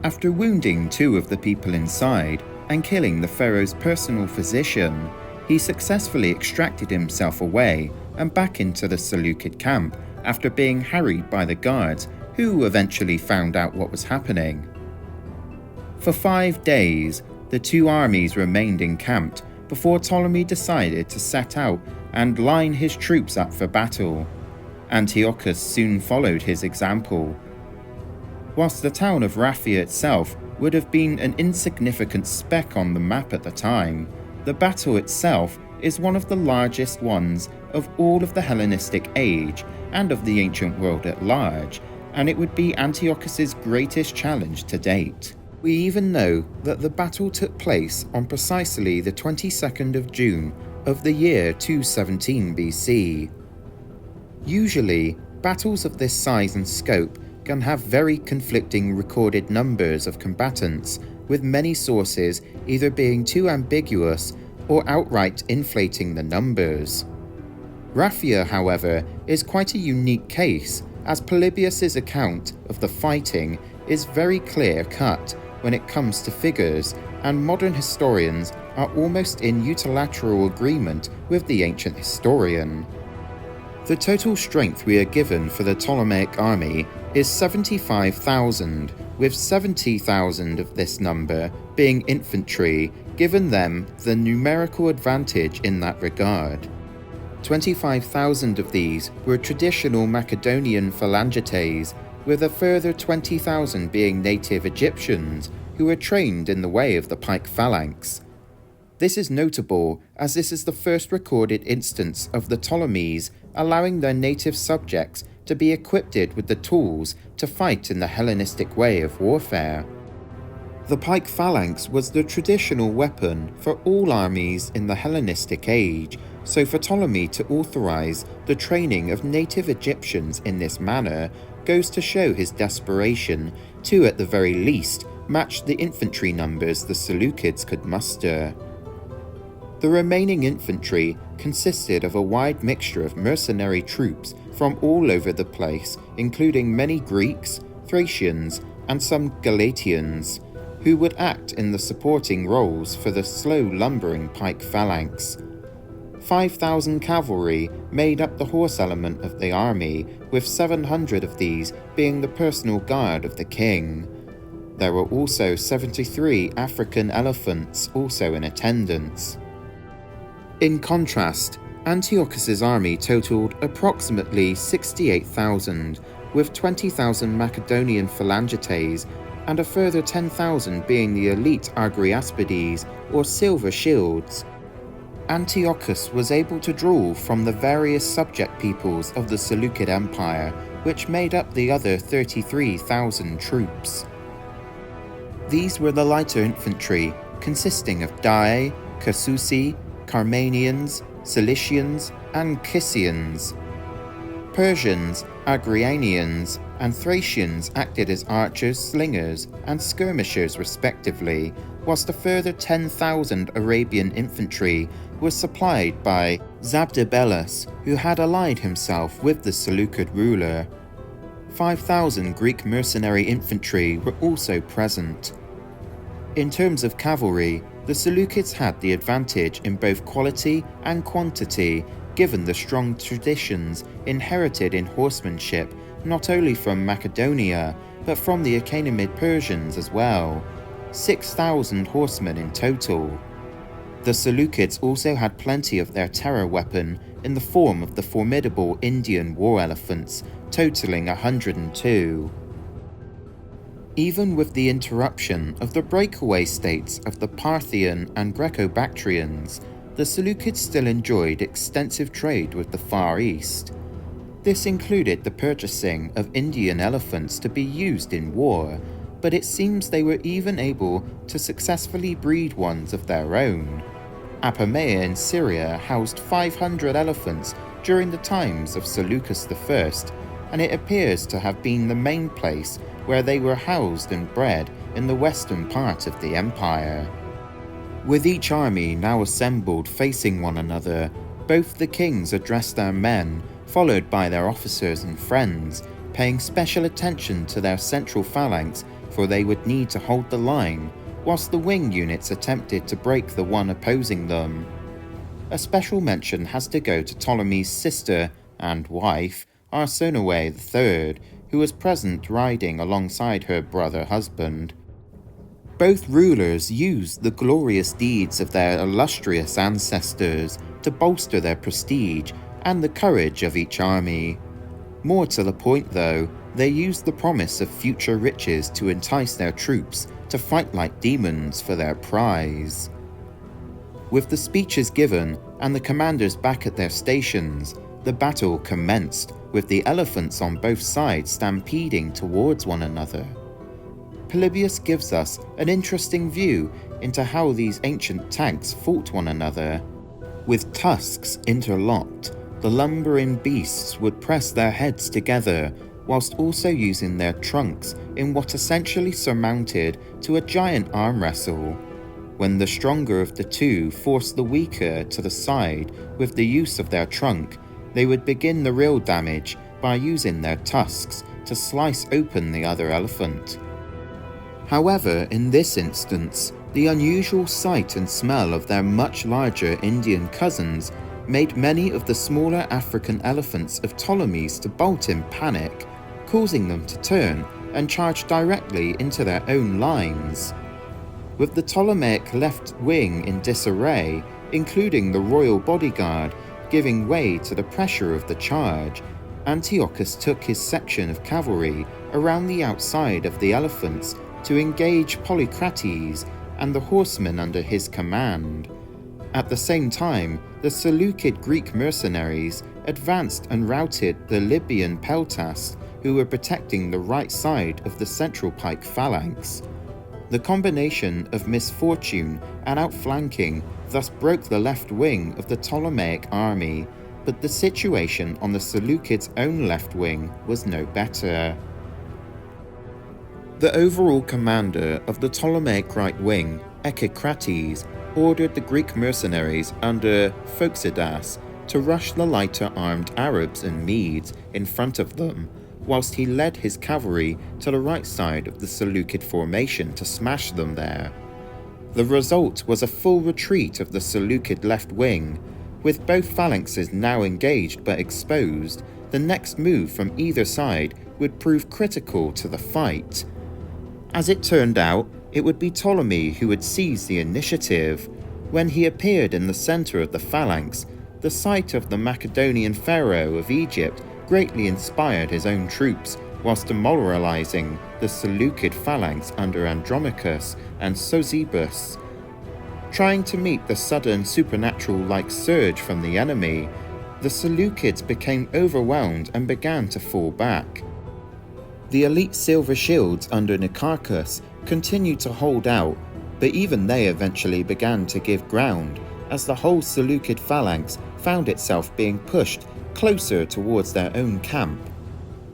Speaker 1: After wounding two of the people inside and killing the pharaoh's personal physician, he successfully extracted himself away and back into the Seleukid camp after being harried by the guards, who eventually found out what was happening. For 5 days, the two armies remained encamped before Ptolemy decided to set out and line his troops up for battle. Antiochus soon followed his example. Whilst the town of Raphia itself would have been an insignificant speck on the map at the time, the battle itself is one of the largest ones of all of the Hellenistic age and of the ancient world at large, and it would be Antiochus's greatest challenge to date. We even know that the battle took place on precisely the 22nd of June, of the year 217 BC. Usually, battles of this size and scope can have very conflicting recorded numbers of combatants, with many sources either being too ambiguous or outright inflating the numbers. Raphia, however, is quite a unique case, as Polybius's account of the fighting is very clear-cut when it comes to figures, and modern historians are almost in unilateral agreement with the ancient historian. The total strength we are given for the Ptolemaic army is 75,000, with 70,000 of this number being infantry, giving them the numerical advantage in that regard. 25,000 of these were traditional Macedonian phalangites, with a further 20,000 being native Egyptians who were trained in the way of the pike phalanx. This is notable as this is the first recorded instance of the Ptolemies allowing their native subjects to be equipped with the tools to fight in the Hellenistic way of warfare. The pike phalanx was the traditional weapon for all armies in the Hellenistic age, so for Ptolemy to authorize the training of native Egyptians in this manner goes to show his desperation to, at the very least, match the infantry numbers the Seleucids could muster. The remaining infantry consisted of a wide mixture of mercenary troops from all over the place, including many Greeks, Thracians, and some Galatians, who would act in the supporting roles for the slow lumbering pike phalanx. 5,000 cavalry made up the horse element of the army, with 700 of these being the personal guard of the king. There were also 73 African elephants also in attendance. In contrast, Antiochus's army totaled approximately 68,000, with 20,000 Macedonian phalangites and a further 10,000 being the elite Argyraspides or silver shields. Antiochus was able to draw from the various subject peoples of the Seleucid Empire, which made up the other 33,000 troops. These were the lighter infantry, consisting of Dae, Casusi, Carmanians, Cilicians, and Kissians. Persians, Agrianians, and Thracians acted as archers, slingers, and skirmishers respectively, whilst a further 10,000 Arabian infantry was supplied by Zabdibelus, who had allied himself with the Seleucid ruler. 5,000 Greek mercenary infantry were also present. In terms of cavalry, the Seleucids had the advantage in both quality and quantity, given the strong traditions inherited in horsemanship not only from Macedonia, but from the Achaemenid Persians as well. 6,000 horsemen in total. The Seleucids also had plenty of their terror weapon in the form of the formidable Indian war elephants, totaling 102. Even with the interruption of the breakaway states of the Parthian and Greco-Bactrians, the Seleucids still enjoyed extensive trade with the Far East. This included the purchasing of Indian elephants to be used in war, but it seems they were even able to successfully breed ones of their own. Apamea in Syria housed 500 elephants during the times of Seleucus I, and it appears to have been the main place where they were housed and bred in the western part of the empire. With each army now assembled facing one another, both the kings addressed their men, followed by their officers and friends, paying special attention to their central phalanx, for they would need to hold the line, whilst the wing units attempted to break the one opposing them. A special mention has to go to Ptolemy's sister and wife, Arsinoe III, who was present riding alongside her brother-husband. Both rulers used the glorious deeds of their illustrious ancestors to bolster their prestige and the courage of each army. More to the point though, they used the promise of future riches to entice their troops to fight like demons for their prize. With the speeches given and the commanders back at their stations, the battle commenced, with the elephants on both sides stampeding towards one another. Polybius gives us an interesting view into how these ancient tanks fought one another. With tusks interlocked, the lumbering beasts would press their heads together, whilst also using their trunks in what essentially surmounted to a giant arm wrestle. When the stronger of the two forced the weaker to the side with the use of their trunk, they would begin the real damage by using their tusks to slice open the other elephant. However, in this instance, the unusual sight and smell of their much larger Indian cousins made many of the smaller African elephants of Ptolemy's to bolt in panic, causing them to turn and charge directly into their own lines. With the Ptolemaic left wing in disarray, including the royal bodyguard, giving way to the pressure of the charge, Antiochus took his section of cavalry around the outside of the elephants to engage Polycrates and the horsemen under his command. At the same time, the Seleukid Greek mercenaries advanced and routed the Libyan peltasts who were protecting the right side of the central pike phalanx. The combination of misfortune and outflanking thus broke the left wing of the Ptolemaic army, but the situation on the Seleukid's own left wing was no better. The overall commander of the Ptolemaic right wing, Echecrates, ordered the Greek mercenaries under Phoxidas to rush the lighter armed Arabs and Medes in front of them, whilst he led his cavalry to the right side of the Seleukid formation to smash them there. The result was a full retreat of the Seleukid left wing. With both phalanxes now engaged but exposed, the next move from either side would prove critical to the fight. As it turned out, it would be Ptolemy who would seize the initiative. When he appeared in the center of the phalanx, the sight of the Macedonian pharaoh of Egypt greatly inspired his own troops, whilst demoralizing the Seleukid phalanx under Andromachus and Sosebus. Trying to meet the sudden supernatural-like surge from the enemy, the Seleucids became overwhelmed and began to fall back. The elite silver shields under Nicarchus continued to hold out, but even they eventually began to give ground, as the whole Seleukid phalanx found itself being pushed closer towards their own camp.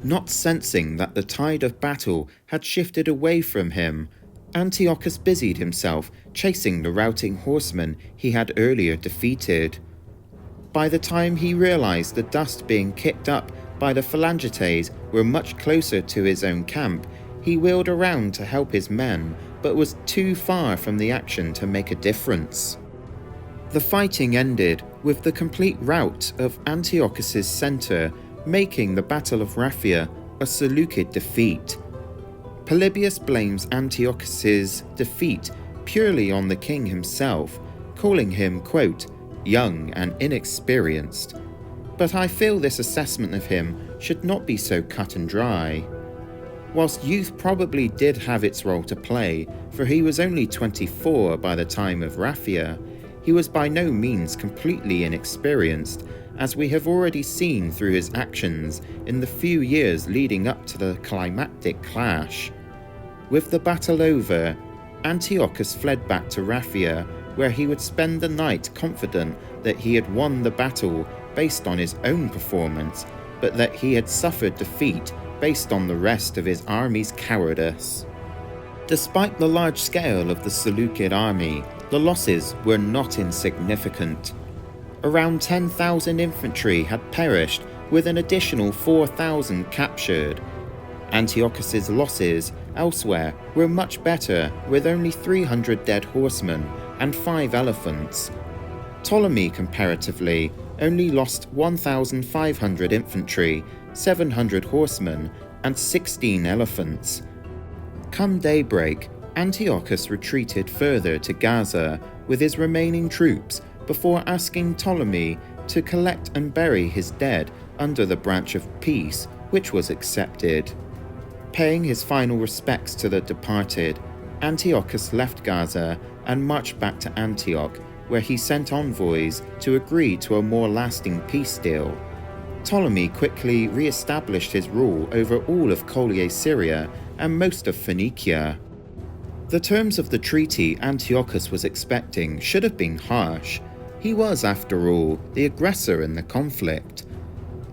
Speaker 1: Not sensing that the tide of battle had shifted away from him, Antiochus busied himself chasing the routing horsemen he had earlier defeated. By the time he realized the dust being kicked up by the Phalangites were much closer to his own camp, he wheeled around to help his men, but was too far from the action to make a difference. The fighting ended with the complete rout of Antiochus's center, making the Battle of Raphia a Seleukid defeat. Polybius blames Antiochus's defeat purely on the king himself, calling him, quote, young and inexperienced. But I feel this assessment of him should not be so cut and dry. Whilst youth probably did have its role to play, for he was only 24 by the time of Raphia, he was by no means completely inexperienced, as we have already seen through his actions in the few years leading up to the climactic clash. With the battle over, Antiochus fled back to Raphia, where he would spend the night confident that he had won the battle based on his own performance, but that he had suffered defeat based on the rest of his army's cowardice. Despite the large scale of the Seleukid army, the losses were not insignificant. Around 10,000 infantry had perished, with an additional 4,000 captured. Antiochus's losses elsewhere were much better, with only 300 dead horsemen and 5 elephants. Ptolemy, comparatively, only lost 1,500 infantry, 700 horsemen, and 16 elephants. Come daybreak, Antiochus retreated further to Gaza with his remaining troops before asking Ptolemy to collect and bury his dead under the branch of peace, which was accepted. Paying his final respects to the departed, Antiochus left Gaza and marched back to Antioch, where he sent envoys to agree to a more lasting peace deal. Ptolemy quickly re-established his rule over all of Collier Syria and most of Phoenicia. The terms of the treaty Antiochus was expecting should have been harsh. He was, after all, the aggressor in the conflict.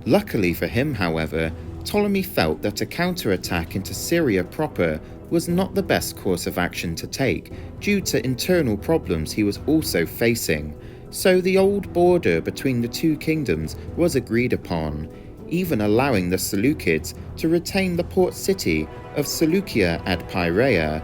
Speaker 1: Luckily for him, however, Ptolemy felt that a counterattack into Syria proper was not the best course of action to take due to internal problems he was also facing, so the old border between the two kingdoms was agreed upon, even allowing the Seleucids to retain the port city of Seleucia ad Piraea.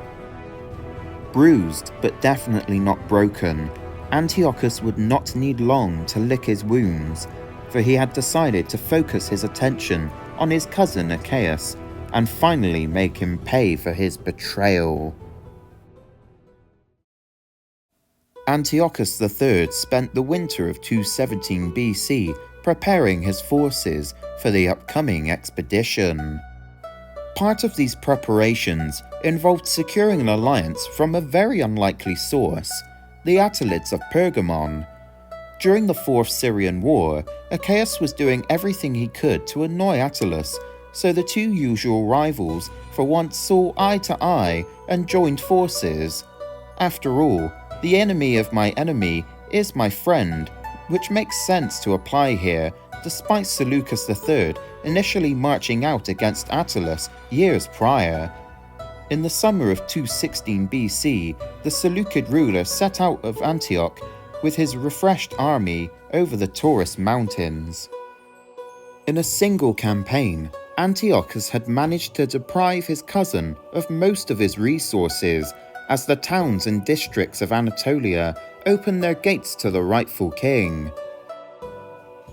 Speaker 1: Bruised, but definitely not broken, Antiochus would not need long to lick his wounds, for he had decided to focus his attention on his cousin Achaeus and finally make him pay for his betrayal. Antiochus III spent the winter of 217 BC preparing his forces for the upcoming expedition. Part of these preparations involved securing an alliance from a very unlikely source, the Attalids of Pergamon. During the Fourth Syrian War, Achaeus was doing everything he could to annoy Attalus, so the two usual rivals for once saw eye to eye and joined forces. After all, the enemy of my enemy is my friend, which makes sense to apply here, despite Seleucus III initially marching out against Attalus years prior. In the summer of 216 BC, the Seleucid ruler set out of Antioch with his refreshed army over the Taurus Mountains. In a single campaign, Antiochus had managed to deprive his cousin of most of his resources, as the towns and districts of Anatolia opened their gates to the rightful king.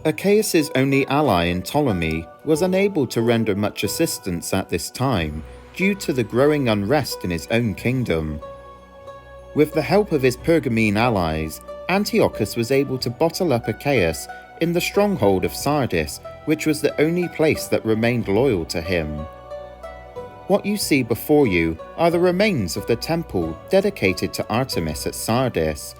Speaker 1: Achaeus' only ally in Ptolemy was unable to render much assistance at this time due to the growing unrest in his own kingdom. With the help of his Pergamene allies, Antiochus was able to bottle up Achaeus in the stronghold of Sardis, which was the only place that remained loyal to him. What you see before you are the remains of the temple dedicated to Artemis at Sardis.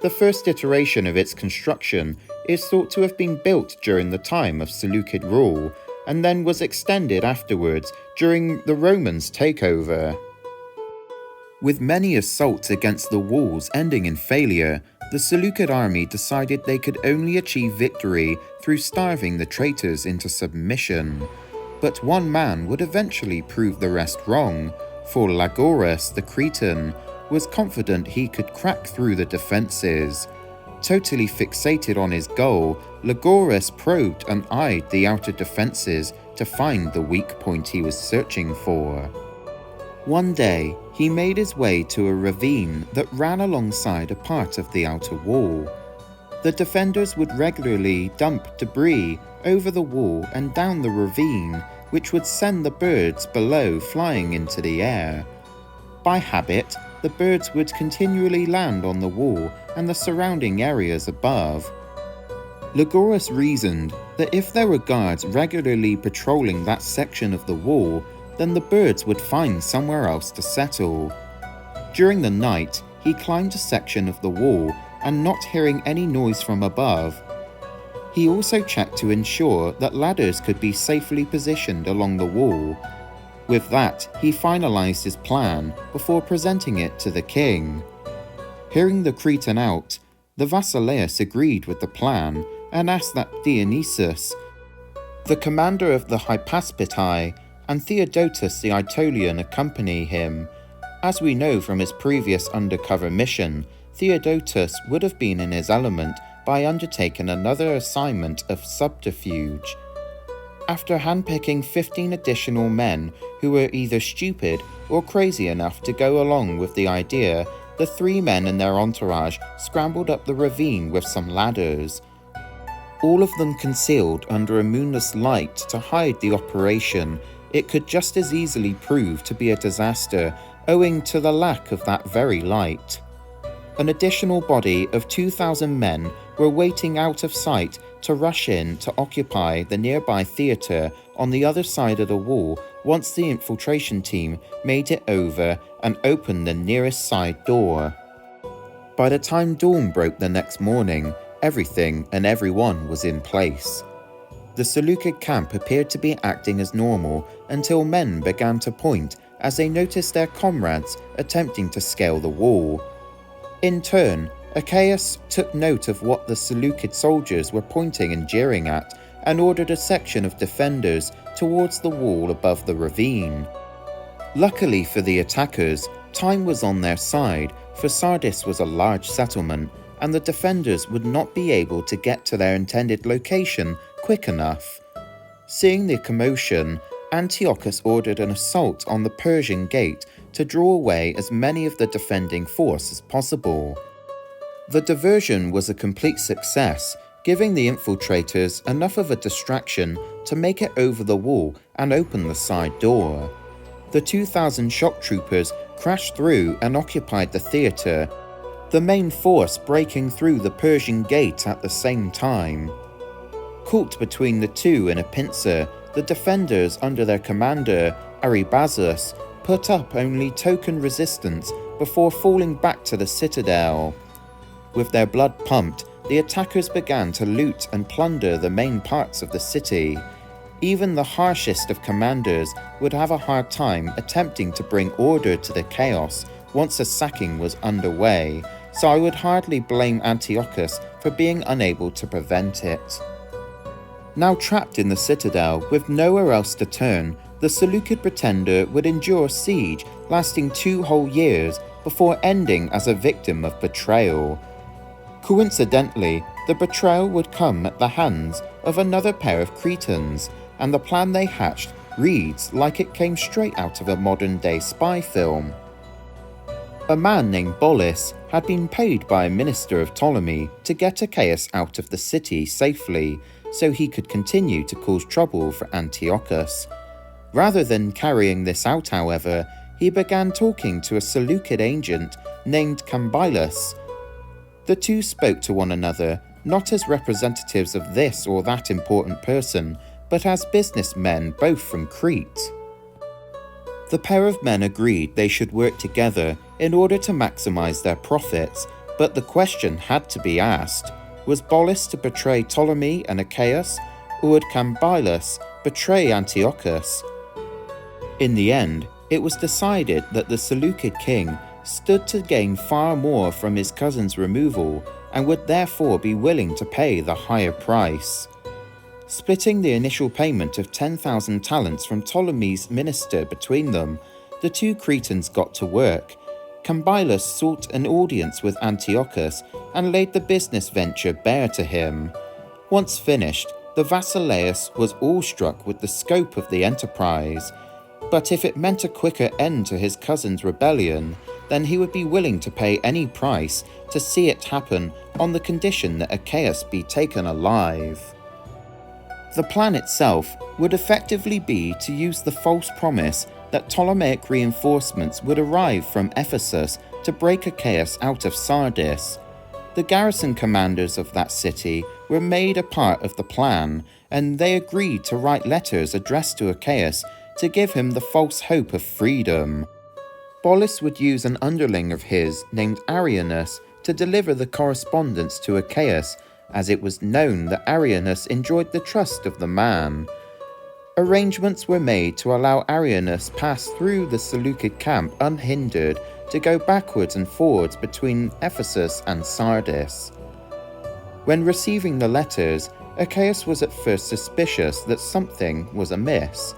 Speaker 1: The first iteration of its construction is thought to have been built during the time of Seleucid rule, and then was extended afterwards during the Romans' takeover. With many assaults against the walls ending in failure, the Seleucid army decided they could only achieve victory through starving the traitors into submission. But one man would eventually prove the rest wrong, for Lagoras the Cretan was confident he could crack through the defences. Totally fixated on his goal, Lagoras probed and eyed the outer defences to find the weak point he was searching for. One day, he made his way to a ravine that ran alongside a part of the outer wall. The defenders would regularly dump debris over the wall and down the ravine, which would send the birds below flying into the air. By habit, the birds would continually land on the wall and the surrounding areas above. Lagoras reasoned that if there were guards regularly patrolling that section of the wall, then the birds would find somewhere else to settle. During the night, he climbed a section of the wall and, not hearing any noise from above, he also checked to ensure that ladders could be safely positioned along the wall. With that, he finalized his plan before presenting it to the king. Hearing the Cretan out, the Basileus agreed with the plan and asked that Dionysus, the commander of the Hypaspitae, and Theodotus the Aetolian accompany him. As we know from his previous undercover mission, Theodotus would have been in his element by undertaking another assignment of subterfuge. After handpicking 15 additional men who were either stupid or crazy enough to go along with the idea, the 3 men and their entourage scrambled up the ravine with some ladders. All of them concealed under a moonless light to hide the operation. It could just as easily prove to be a disaster owing to the lack of that very light. An additional body of 2,000 men were waiting out of sight to rush in to occupy the nearby theatre on the other side of the wall once the infiltration team made it over and opened the nearest side door. By the time dawn broke the next morning, everything and everyone was in place. The Seleucid camp appeared to be acting as normal until men began to point as they noticed their comrades attempting to scale the wall. In turn, Achaeus took note of what the Seleukid soldiers were pointing and jeering at, and ordered a section of defenders towards the wall above the ravine. Luckily for the attackers, time was on their side, for Sardis was a large settlement, and the defenders would not be able to get to their intended location quick enough. Seeing the commotion, Antiochus ordered an assault on the Persian gate to draw away as many of the defending force as possible. The diversion was a complete success, giving the infiltrators enough of a distraction to make it over the wall and open the side door. The 2,000 shock troopers crashed through and occupied the theatre, the main force breaking through the Persian gate at the same time. Caught between the two in a pincer, the defenders under their commander, Artabazus, put up only token resistance before falling back to the citadel. With their blood pumped, the attackers began to loot and plunder the main parts of the city. Even the harshest of commanders would have a hard time attempting to bring order to the chaos once a sacking was underway, so I would hardly blame Antiochus for being unable to prevent it. Now trapped in the citadel with nowhere else to turn, the Seleucid pretender would endure siege lasting 2 whole years before ending as a victim of betrayal. Coincidentally, the betrayal would come at the hands of another pair of Cretans, and the plan they hatched reads like it came straight out of a modern-day spy film. A man named Bolus had been paid by a minister of Ptolemy to get Achaeus out of the city safely, so he could continue to cause trouble for Antiochus. Rather than carrying this out, however, he began talking to a Seleucid agent named Cambyllus. The two spoke to one another, not as representatives of this or that important person, but as businessmen both from Crete. The pair of men agreed they should work together in order to maximize their profits, but the question had to be asked: was Bolus to betray Ptolemy and Achaeus, or would Cambyllus betray Antiochus? In the end, it was decided that the Seleucid king stood to gain far more from his cousin's removal and would therefore be willing to pay the higher price. Splitting the initial payment of 10,000 talents from Ptolemy's minister between them, the two Cretans got to work. Cambyllus sought an audience with Antiochus and laid the business venture bare to him. Once finished, the Basileus was awestruck with the scope of the enterprise, but if it meant a quicker end to his cousin's rebellion, then he would be willing to pay any price to see it happen on the condition that Achaeus be taken alive. The plan itself would effectively be to use the false promise that Ptolemaic reinforcements would arrive from Ephesus to break Achaeus out of Sardis. The garrison commanders of that city were made a part of the plan, and they agreed to write letters addressed to Achaeus to give him the false hope of freedom. Bolus would use an underling of his named Arianus to deliver the correspondence to Achaeus, as it was known that Arianus enjoyed the trust of the man. Arrangements were made to allow Arianus pass through the Seleucid camp unhindered to go backwards and forwards between Ephesus and Sardis. When receiving the letters, Achaeus was at first suspicious that something was amiss.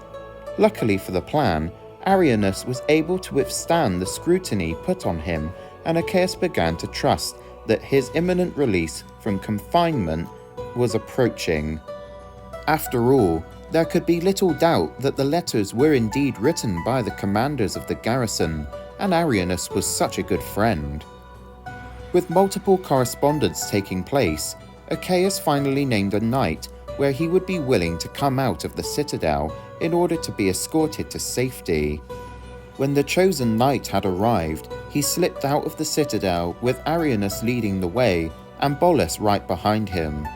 Speaker 1: Luckily for the plan, Arianus was able to withstand the scrutiny put on him, and Achaeus began to trust that his imminent release from confinement was approaching. After all, there could be little doubt that the letters were indeed written by the commanders of the garrison, and Arianus was such a good friend. With multiple correspondence taking place, Achaeus finally named a night where he would be willing to come out of the citadel in order to be escorted to safety. When the chosen night had arrived, he slipped out of the citadel with Arianus leading the way and Bolus right behind him.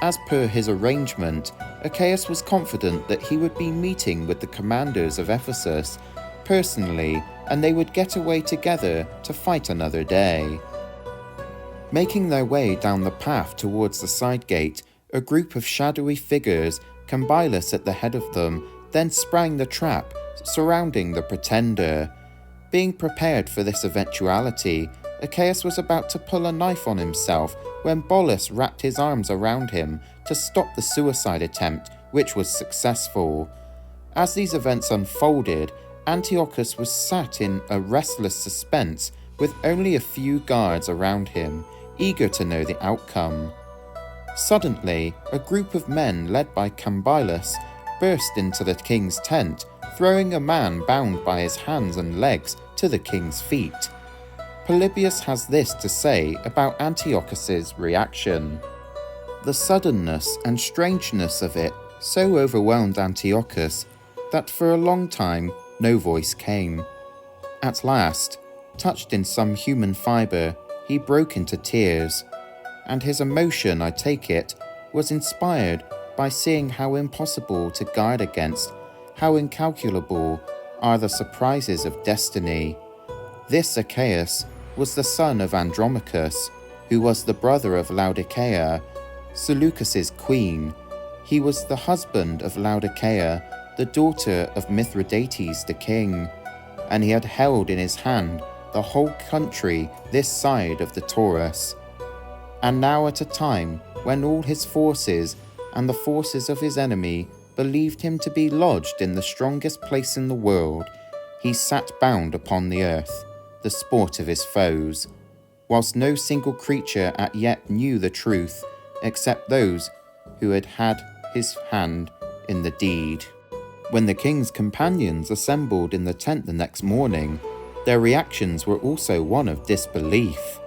Speaker 1: As per his arrangement, Achaeus was confident that he would be meeting with the commanders of Ephesus personally, and they would get away together to fight another day. Making their way down the path towards the side gate, a group of shadowy figures, Cambyllus at the head of them, then sprang the trap surrounding the pretender. Being prepared for this eventuality, Achaeus was about to pull a knife on himself when Bolus wrapped his arms around him to stop the suicide attempt, which was successful. As these events unfolded, Antiochus was sat in a restless suspense with only a few guards around him, eager to know the outcome. Suddenly, a group of men led by Cambyllus burst into the king's tent, throwing a man bound by his hands and legs to the king's feet. Polybius has this to say about Antiochus's reaction. The suddenness and strangeness of it so overwhelmed Antiochus that for a long time no voice came. At last, touched in some human fibre, he broke into tears, and his emotion, I take it, was inspired by seeing how impossible to guard against, how incalculable are the surprises of destiny. This Achaeus was the son of Andromachus, who was the brother of Laodicea, Seleucus's queen. He was the husband of Laodicea, the daughter of Mithridates the king, and he had held in his hand the whole country this side of the Taurus. And now at a time when all his forces and the forces of his enemy believed him to be lodged in the strongest place in the world, he sat bound upon the earth, the sport of his foes, whilst no single creature as yet knew the truth, except those who had had his hand in the deed. When the king's companions assembled in the tent the next morning, their reactions were also one of disbelief.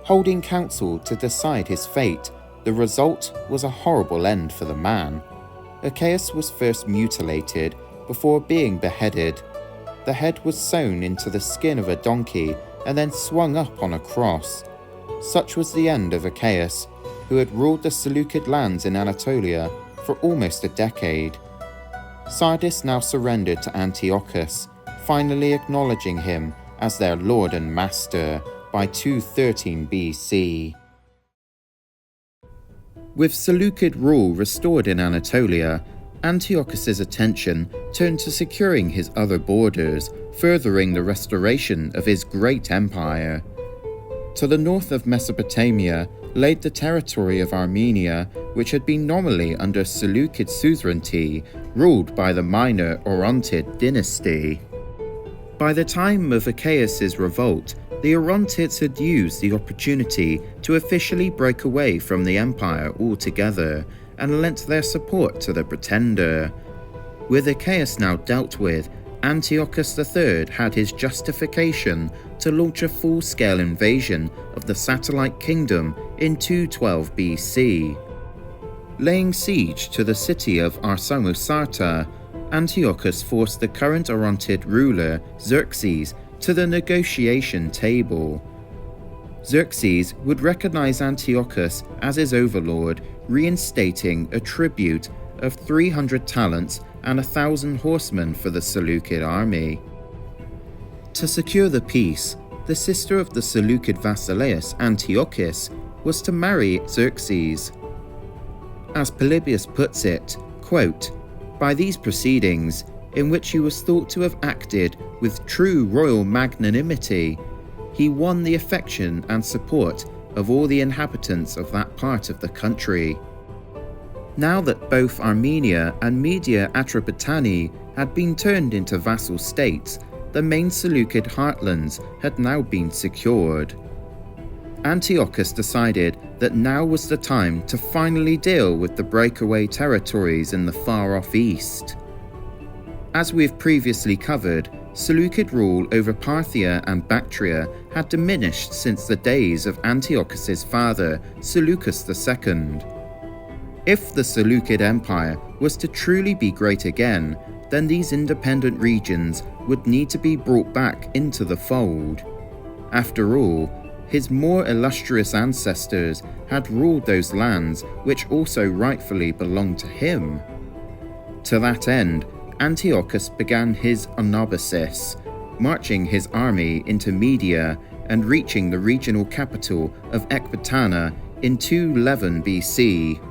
Speaker 1: Holding council to decide his fate, the result was a horrible end for the man. Achaeus was first mutilated before being beheaded. The head was sewn into the skin of a donkey and then swung up on a cross. Such was the end of Achaeus, who had ruled the Seleucid lands in Anatolia for almost a decade. Sardis now surrendered to Antiochus, finally acknowledging him as their lord and master by 213 BC. With Seleucid rule restored in Anatolia, Antiochus's attention turned to securing his other borders, furthering the restoration of his great empire. To the north of Mesopotamia lay the territory of Armenia, which had been nominally under Seleucid suzerainty, ruled by the minor Orontid dynasty. By the time of Achaeus's revolt, the Orontids had used the opportunity to officially break away from the empire altogether and lent their support to the pretender. With Achaeus now dealt with, Antiochus III had his justification to launch a full-scale invasion of the satellite kingdom in 212 BC. Laying siege to the city of Samosata, Antiochus forced the current Orontid ruler, Xerxes, to the negotiation table. Xerxes would recognize Antiochus as his overlord, reinstating a tribute of 300 talents and 1,000 horsemen for the Seleucid army. To secure the peace, the sister of the Seleucid Basileus, Antiochus, was to marry Xerxes. As Polybius puts it, quote, "By these proceedings, in which he was thought to have acted with true royal magnanimity, he won the affection and support of all the inhabitants of that part of the country." Now that both Armenia and Media Atropatani had been turned into vassal states, the main Seleucid heartlands had now been secured. Antiochus decided that now was the time to finally deal with the breakaway territories in the far-off east. As we've previously covered, Seleucid rule over Parthia and Bactria had diminished since the days of Antiochus's father, Seleucus II. If the Seleucid Empire was to truly be great again, then these independent regions would need to be brought back into the fold. After all, his more illustrious ancestors had ruled those lands which also rightfully belonged to him. To that end, Antiochus began his anabasis, marching his army into Media and reaching the regional capital of Ecbatana in 211 BC.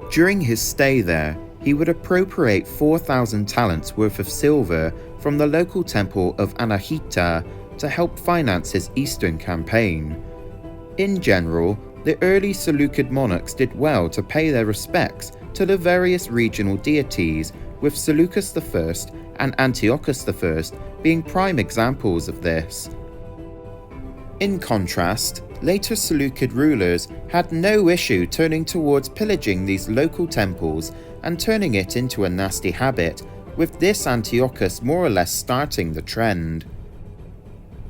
Speaker 1: During his stay there, he would appropriate 4,000 talents worth of silver from the local temple of Anahita, to help finance his eastern campaign. In general, the early Seleucid monarchs did well to pay their respects to the various regional deities, with Seleucus I and Antiochus I being prime examples of this. In contrast, later Seleucid rulers had no issue turning towards pillaging these local temples and turning it into a nasty habit, with this Antiochus more or less starting the trend.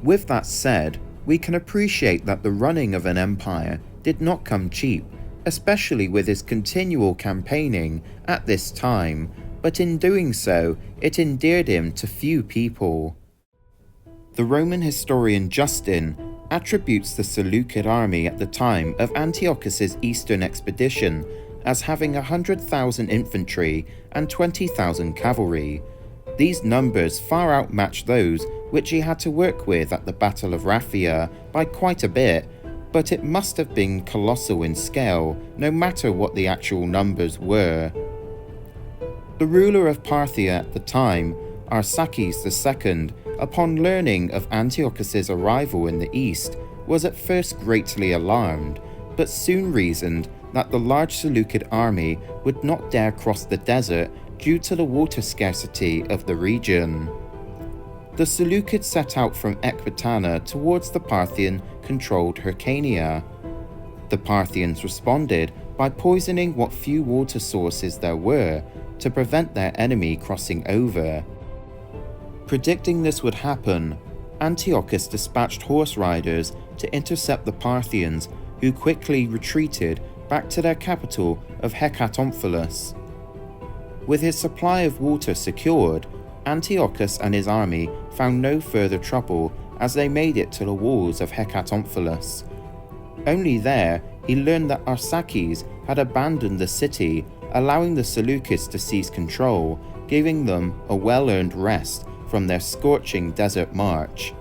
Speaker 1: With that said, we can appreciate that the running of an empire did not come cheap, especially with his continual campaigning at this time, but in doing so, it endeared him to few people. The Roman historian Justin attributes the Seleucid army at the time of Antiochus's eastern expedition as having 100,000 infantry and 20,000 cavalry. These numbers far outmatch those which he had to work with at the Battle of Raphia by quite a bit, but it must have been colossal in scale, no matter what the actual numbers were. The ruler of Parthia at the time, Arsaces II, upon learning of Antiochus's arrival in the east, was at first greatly alarmed, but soon reasoned that the large Seleucid army would not dare cross the desert due to the water scarcity of the region. The Seleucids set out from Ecbatana towards the Parthian-controlled Hyrcania. The Parthians responded by poisoning what few water sources there were to prevent their enemy crossing over. Predicting this would happen, Antiochus dispatched horse riders to intercept the Parthians, who quickly retreated back to their capital of Hecatompylos. With his supply of water secured, Antiochus and his army found no further trouble as they made it to the walls of Hecatompylos. Only there he learned that Arsaces had abandoned the city, allowing the Seleucids to seize control, giving them a well-earned rest from their scorching desert march.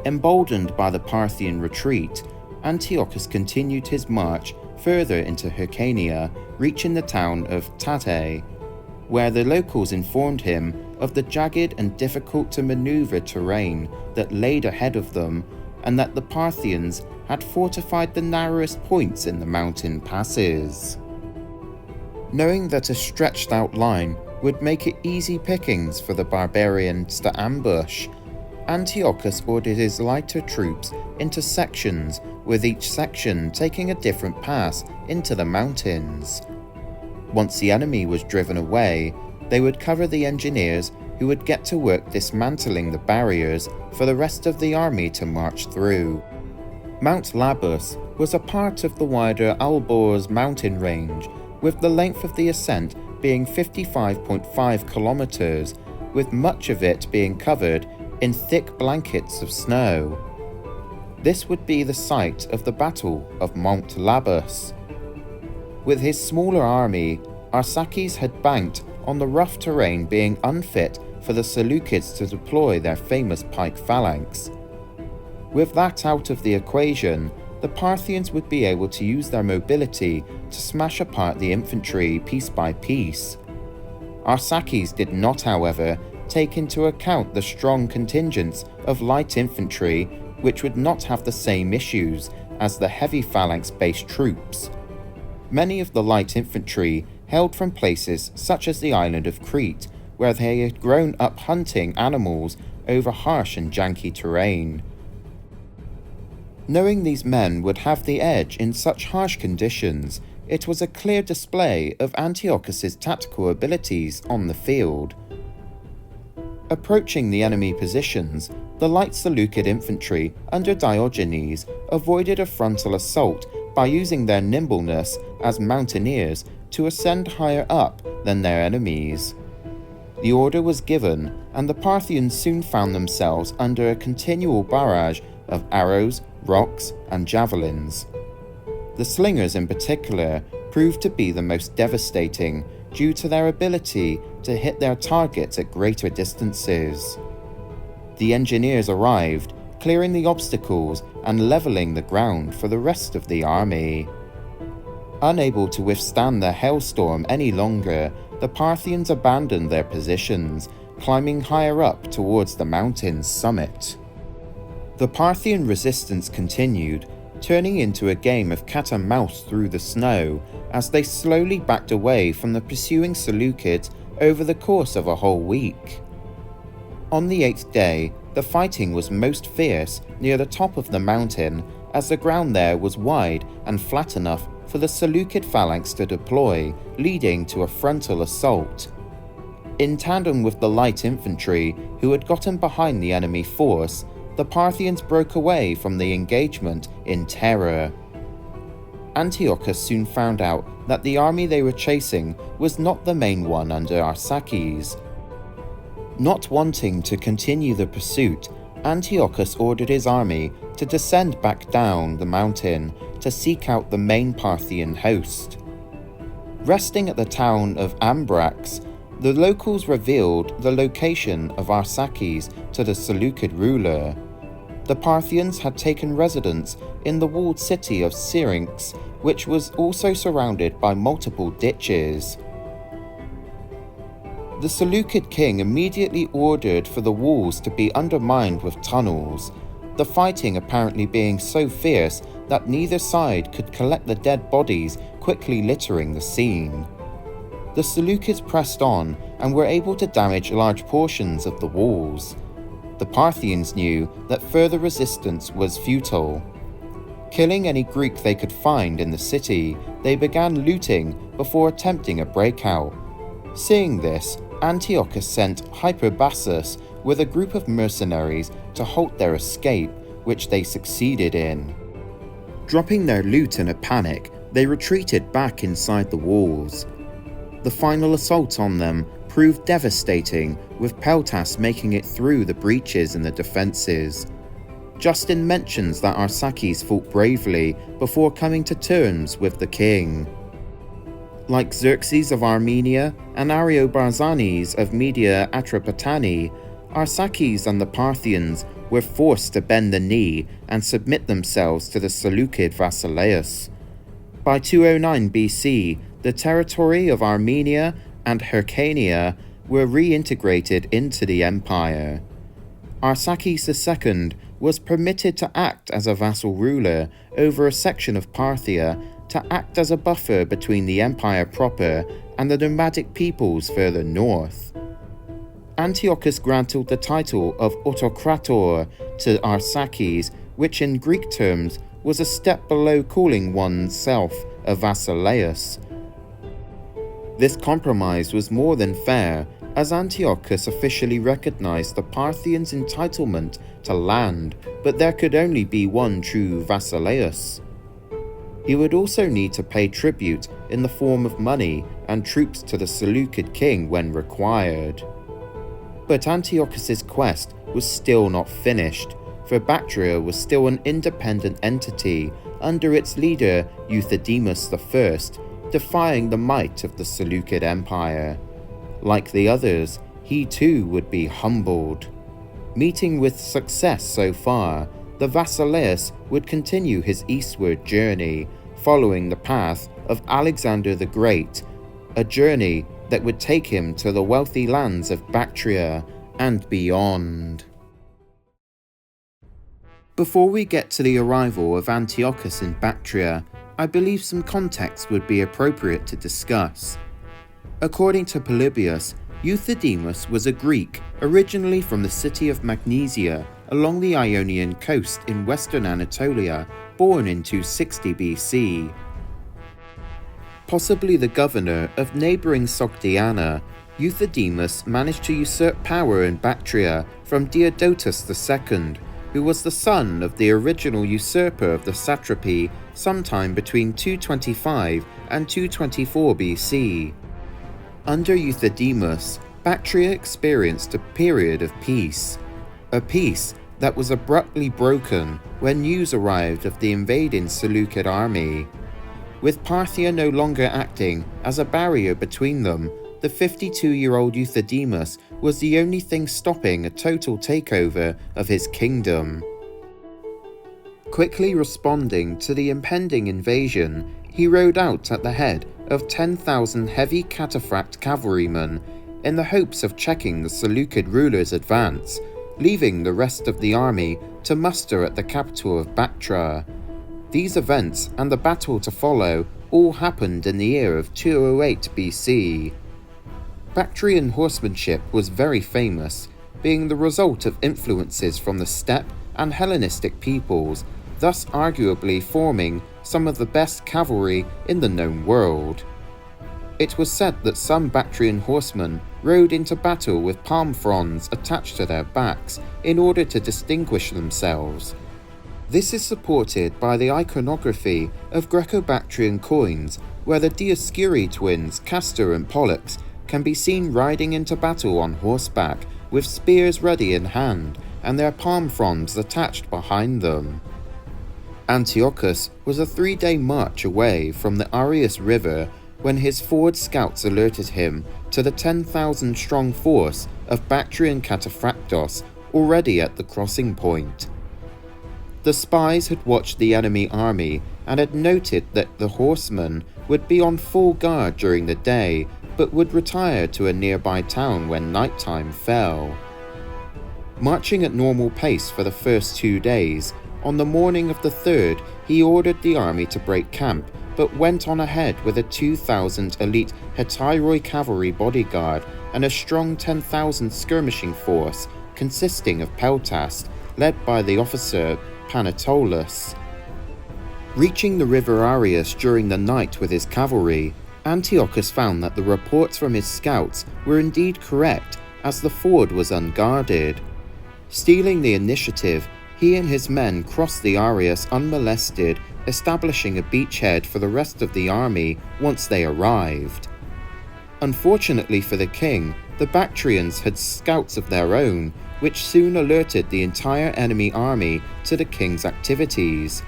Speaker 1: Emboldened by the Parthian retreat, Antiochus continued his march further into Hyrcania, reaching the town of Tate, where the locals informed him of the jagged and difficult to maneuver terrain that laid ahead of them, and that the Parthians had fortified the narrowest points in the mountain passes. Knowing that a stretched out line would make it easy pickings for the barbarians to ambush, Antiochus ordered his lighter troops into sections, with each section taking a different pass into the mountains. Once the enemy was driven away, they would cover the engineers, who would get to work dismantling the barriers for the rest of the army to march through. Mount Labus was a part of the wider Alborz mountain range, with the length of the ascent being 55.5 kilometers, with much of it being covered in thick blankets of snow. This would be the site of the Battle of Mount Labus. With his smaller army, Arsaces had banked on the rough terrain being unfit for the Seleucids to deploy their famous pike phalanx. With that out of the equation, the Parthians would be able to use their mobility to smash apart the infantry piece by piece. Arsaces did not, however, take into account the strong contingents of light infantry, which would not have the same issues as the heavy phalanx-based troops. Many of the light infantry hailed from places such as the island of Crete, where they had grown up hunting animals over harsh and janky terrain. Knowing these men would have the edge in such harsh conditions, it was a clear display of Antiochus's tactical abilities on the field. Approaching the enemy positions, the light Seleucid infantry under Diogenes avoided a frontal assault by using their nimbleness as mountaineers to ascend higher up than their enemies. The order was given, and the Parthians soon found themselves under a continual barrage of arrows, rocks, and javelins. The slingers in particular proved to be the most devastating due to their ability to hit their targets at greater distances. The engineers arrived, clearing the obstacles and levelling the ground for the rest of the army. Unable to withstand the hailstorm any longer, the Parthians abandoned their positions, climbing higher up towards the mountain's summit. The Parthian resistance continued, turning into a game of cat and mouse through the snow as they slowly backed away from the pursuing Seleucids over the course of a whole week. On the 8th day, the fighting was most fierce near the top of the mountain, as the ground there was wide and flat enough for the Seleucid phalanx to deploy, leading to a frontal assault. In tandem with the light infantry, who had gotten behind the enemy force, the Parthians broke away from the engagement in terror. Antiochus soon found out that the army they were chasing was not the main one under Arsaces. Not wanting to continue the pursuit, Antiochus ordered his army to descend back down the mountain to seek out the main Parthian host. Resting at the town of Ambrax, the locals revealed the location of Arsaces to the Seleukid ruler. The Parthians had taken residence in the walled city of Syrinx, which was also surrounded by multiple ditches. The Seleukid king immediately ordered for the walls to be undermined with tunnels, the fighting apparently being so fierce that neither side could collect the dead bodies quickly littering the scene. The Seleucids pressed on and were able to damage large portions of the walls. The Parthians knew that further resistance was futile. Killing any Greek they could find in the city, they began looting before attempting a breakout. Seeing this, Antiochus sent Hyperbasus with a group of mercenaries to halt their escape, which they succeeded in. Dropping their loot in a panic, they retreated back inside the walls. The final assault on them proved devastating, with Peltas making it through the breaches in the defences. Justin mentions that Arsaces fought bravely before coming to terms with the king. Like Xerxes of Armenia and Ariobarzanes of Media Atropatani, Arsaces and the Parthians were forced to bend the knee and submit themselves to the Seleukid Basileus. By 209 BC, the territory of Armenia and Hyrcania were reintegrated into the empire. Arsaces II was permitted to act as a vassal ruler over a section of Parthia to act as a buffer between the empire proper and the nomadic peoples further north. Antiochus granted the title of Autocrator to Arsaces, which in Greek terms was a step below calling one's self a Basileus. This compromise was more than fair, as Antiochus officially recognized the Parthians' entitlement to land, but there could only be one true Basileus. He would also need to pay tribute in the form of money and troops to the Seleukid king when required. But Antiochus's quest was still not finished, for Bactria was still an independent entity under its leader Euthydemus I, defying the might of the Seleukid Empire. Like the others, he too would be humbled. Meeting with success so far, the Basileus would continue his eastward journey, following the path of Alexander the Great, a journey that would take him to the wealthy lands of Bactria and beyond. Before we get to the arrival of Antiochus in Bactria, I believe some context would be appropriate to discuss. According to Polybius, Euthydemus was a Greek originally from the city of Magnesia along the Ionian coast in western Anatolia, born in 260 BC. Possibly the governor of neighbouring Sogdiana, Euthydemus managed to usurp power in Bactria from Diodotus II, who was the son of the original usurper of the satrapy sometime between 225 and 224 BC. Under Euthydemus, Bactria experienced a period of peace, a peace that was abruptly broken when news arrived of the invading Seleukid army. With Parthia no longer acting as a barrier between them, the 52-year-old Euthydemus was the only thing stopping a total takeover of his kingdom. Quickly responding to the impending invasion, he rode out at the head of 10,000 heavy cataphract cavalrymen in the hopes of checking the Seleukid ruler's advance, leaving the rest of the army to muster at the capital of Bactra. These events and the battle to follow all happened in the year of 208 BC. Bactrian horsemanship was very famous, being the result of influences from the steppe and Hellenistic peoples, thus arguably forming some of the best cavalry in the known world. It was said that some Bactrian horsemen rode into battle with palm fronds attached to their backs in order to distinguish themselves. This is supported by the iconography of Greco-Bactrian coins, where the Dioscuri twins Castor and Pollux can be seen riding into battle on horseback with spears ready in hand and their palm fronds attached behind them. Antiochus was a 3-day march away from the Arius River when his forward scouts alerted him to the 10,000-strong force of Bactrian cataphractos already at the crossing point. The spies had watched the enemy army and had noted that the horsemen would be on full guard during the day, but would retire to a nearby town when nighttime fell. Marching at normal pace for the first 2 days, on the morning of the third he ordered the army to break camp, but went on ahead with a 2,000 elite Hetairoi cavalry bodyguard and a strong 10,000 skirmishing force consisting of peltasts, led by the officer Panatolus. Reaching the river Arius during the night with his cavalry, Antiochus found that the reports from his scouts were indeed correct, as the ford was unguarded. Stealing the initiative, he and his men crossed the Arius unmolested, establishing a beachhead for the rest of the army once they arrived. Unfortunately for the king, the Bactrians had scouts of their own, which soon alerted the entire enemy army to the king's activities.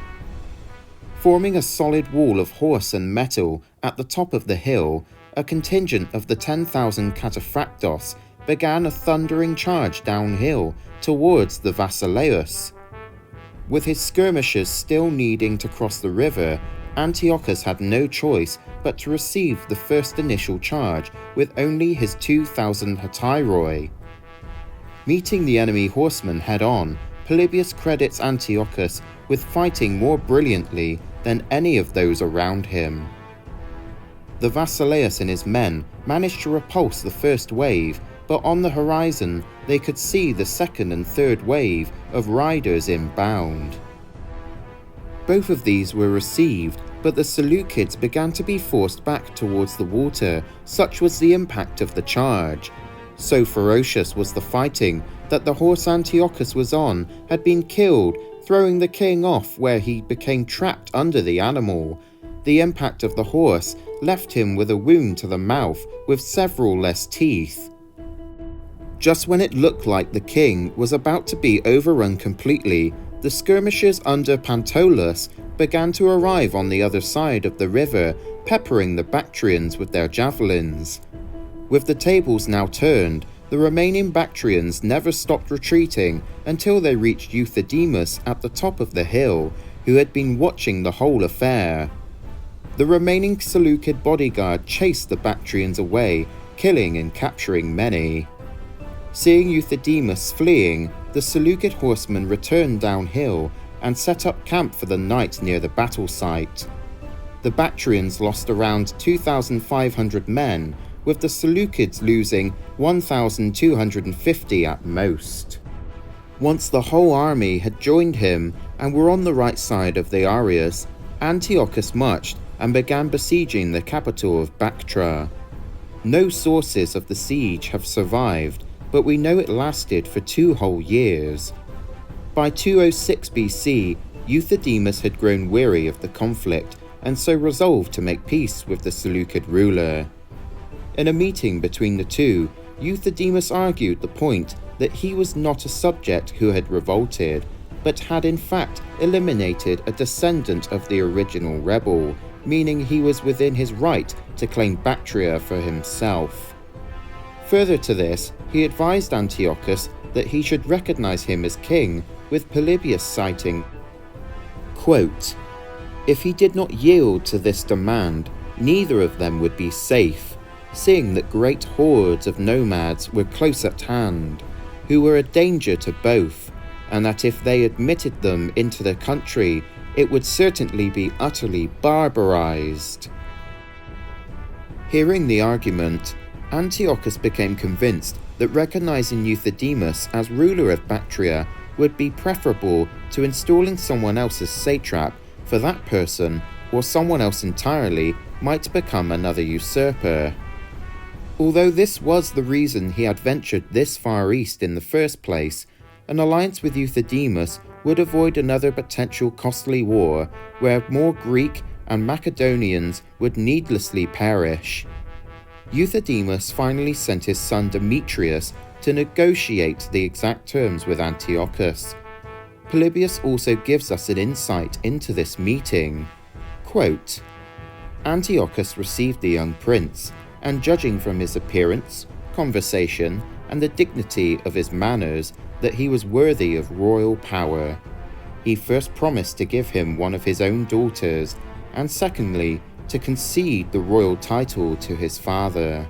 Speaker 1: Forming a solid wall of horse and metal at the top of the hill, a contingent of the 10,000 cataphractos began a thundering charge downhill towards the Basileus. With his skirmishers still needing to cross the river, Antiochus had no choice but to receive the first initial charge with only his 2,000 Hetairoi. Meeting the enemy horsemen head-on, Polybius credits Antiochus with fighting more brilliantly than any of those around him. The Basileus and his men managed to repulse the first wave, but on the horizon they could see the second and third wave of riders inbound. Both of these were received, but the Seleucids began to be forced back towards the water, such was the impact of the charge. So ferocious was the fighting that the horse Antiochus was on had been killed, throwing the king off where he became trapped under the animal. The impact of the horse left him with a wound to the mouth with several less teeth. Just when it looked like the king was about to be overrun completely, the skirmishers under Pantolus began to arrive on the other side of the river, peppering the Bactrians with their javelins. With the tables now turned, the remaining Bactrians never stopped retreating until they reached Euthydemus at the top of the hill, who had been watching the whole affair. The remaining Seleukid bodyguard chased the Bactrians away, killing and capturing many. Seeing Euthydemus fleeing, the Seleukid horsemen returned downhill and set up camp for the night near the battle site. The Bactrians lost around 2,500 men, with the Seleucids losing 1,250 at most. Once the whole army had joined him and were on the right side of the Arius, Antiochus marched and began besieging the capital of Bactra. No sources of the siege have survived, but we know it lasted for 2 whole years. By 206 BC, Euthydemus had grown weary of the conflict and so resolved to make peace with the Seleukid ruler. In a meeting between the two, Euthydemus argued the point that he was not a subject who had revolted, but had in fact eliminated a descendant of the original rebel, meaning he was within his right to claim Bactria for himself. Further to this, he advised Antiochus that he should recognize him as king, with Polybius citing, quote, "If he did not yield to this demand, neither of them would be safe, seeing that great hordes of nomads were close at hand, who were a danger to both, and that if they admitted them into the country, it would certainly be utterly barbarized. Hearing the argument, Antiochus became convinced that recognizing Euthydemus as ruler of Bactria would be preferable to installing someone else as satrap, for that person, or someone else entirely, might become another usurper. Although this was the reason he had ventured this far east in the first place, an alliance with Euthydemus would avoid another potential costly war where more Greek and Macedonians would needlessly perish. Euthydemus finally sent his son Demetrius to negotiate the exact terms with Antiochus. Polybius also gives us an insight into this meeting. Quote, Antiochus received the young prince, and judging from his appearance, conversation, and the dignity of his manners, that he was worthy of royal power. He first promised to give him one of his own daughters, and secondly, to concede the royal title to his father.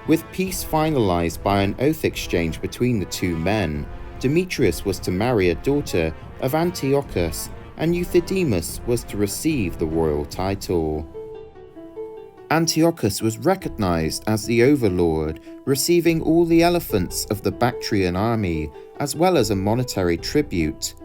Speaker 1: With peace finalized by an oath exchange between the two men, Demetrius was to marry a daughter of Antiochus, and Euthydemus was to receive the royal title. Antiochus was recognized as the overlord, receiving all the elephants of the Bactrian army, as well as a monetary tribute.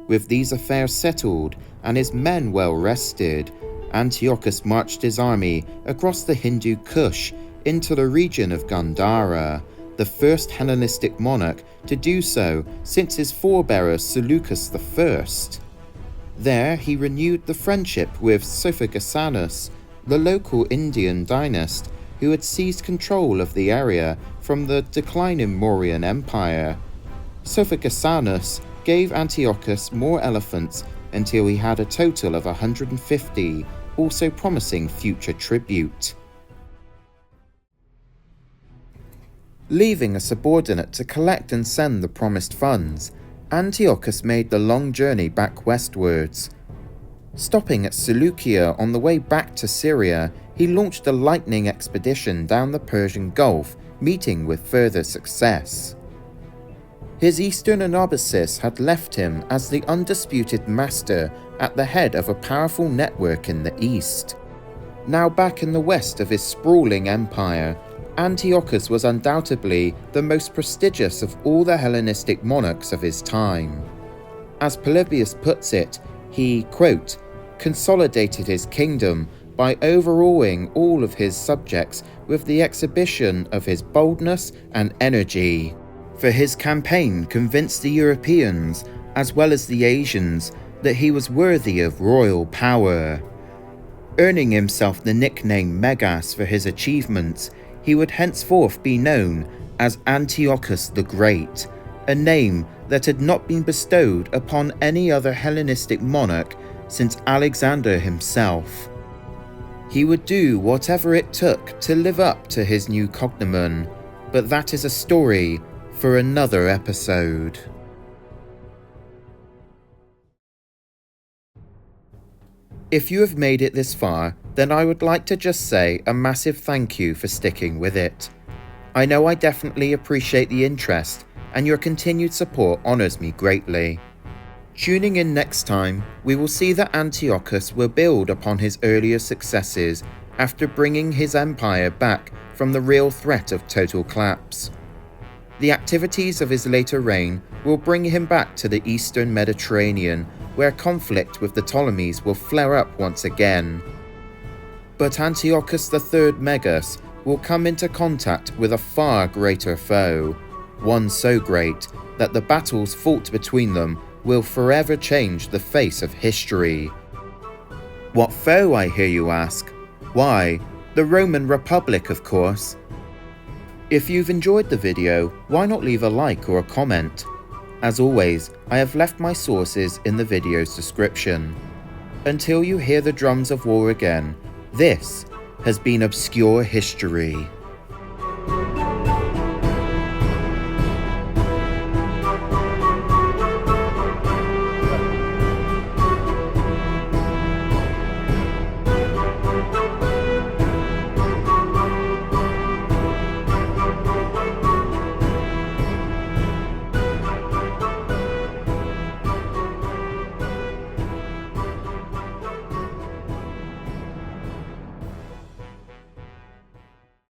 Speaker 1: With these affairs settled, and his men well rested, Antiochus marched his army across the Hindu Kush into the region of Gandhara, the first Hellenistic monarch to do so since his forebearer Seleucus I. There he renewed the friendship with Sophigosanus, the local Indian dynast who had seized control of the area from the declining Mauryan Empire. Sophigosanus gave Antiochus more elephants until he had a total of 150, also promising future tribute. Leaving a subordinate to collect and send the promised funds, Antiochus made the long journey back westwards. Stopping at Seleucia on the way back to Syria, he launched a lightning expedition down the Persian Gulf, meeting with further success. His eastern anabasis had left him as the undisputed master at the head of a powerful network in the east. Now back in the west of his sprawling empire, Antiochus was undoubtedly the most prestigious of all the Hellenistic monarchs of his time. As Polybius puts it, he, quote, consolidated his kingdom by overawing all of his subjects with the exhibition of his boldness and energy. For his campaign convinced the Europeans, as well as the Asians, that he was worthy of royal power. Earning himself the nickname Megas for his achievements, he would henceforth be known as Antiochus the Great, a name that had not been bestowed upon any other Hellenistic monarch since Alexander himself. He would do whatever it took to live up to his new cognomen, but that is a story for another episode. If you have made it this far, then I would like to just say a massive thank you for sticking with it. I know I definitely appreciate the interest, and your continued support honours me greatly. Tuning in next time, we will see that Antiochus will build upon his earlier successes after bringing his empire back from the real threat of total collapse. The activities of his later reign will bring him back to the eastern Mediterranean, where conflict with the Ptolemies will flare up once again. But Antiochus III Megas will come into contact with a far greater foe, one so great that the battles fought between them will forever change the face of history. What foe, I hear you ask? Why, the Roman Republic, of course. If you've enjoyed the video, why not leave a like or a comment? As always, I have left my sources in the video's description. Until you hear the drums of war again, this has been Obscure History.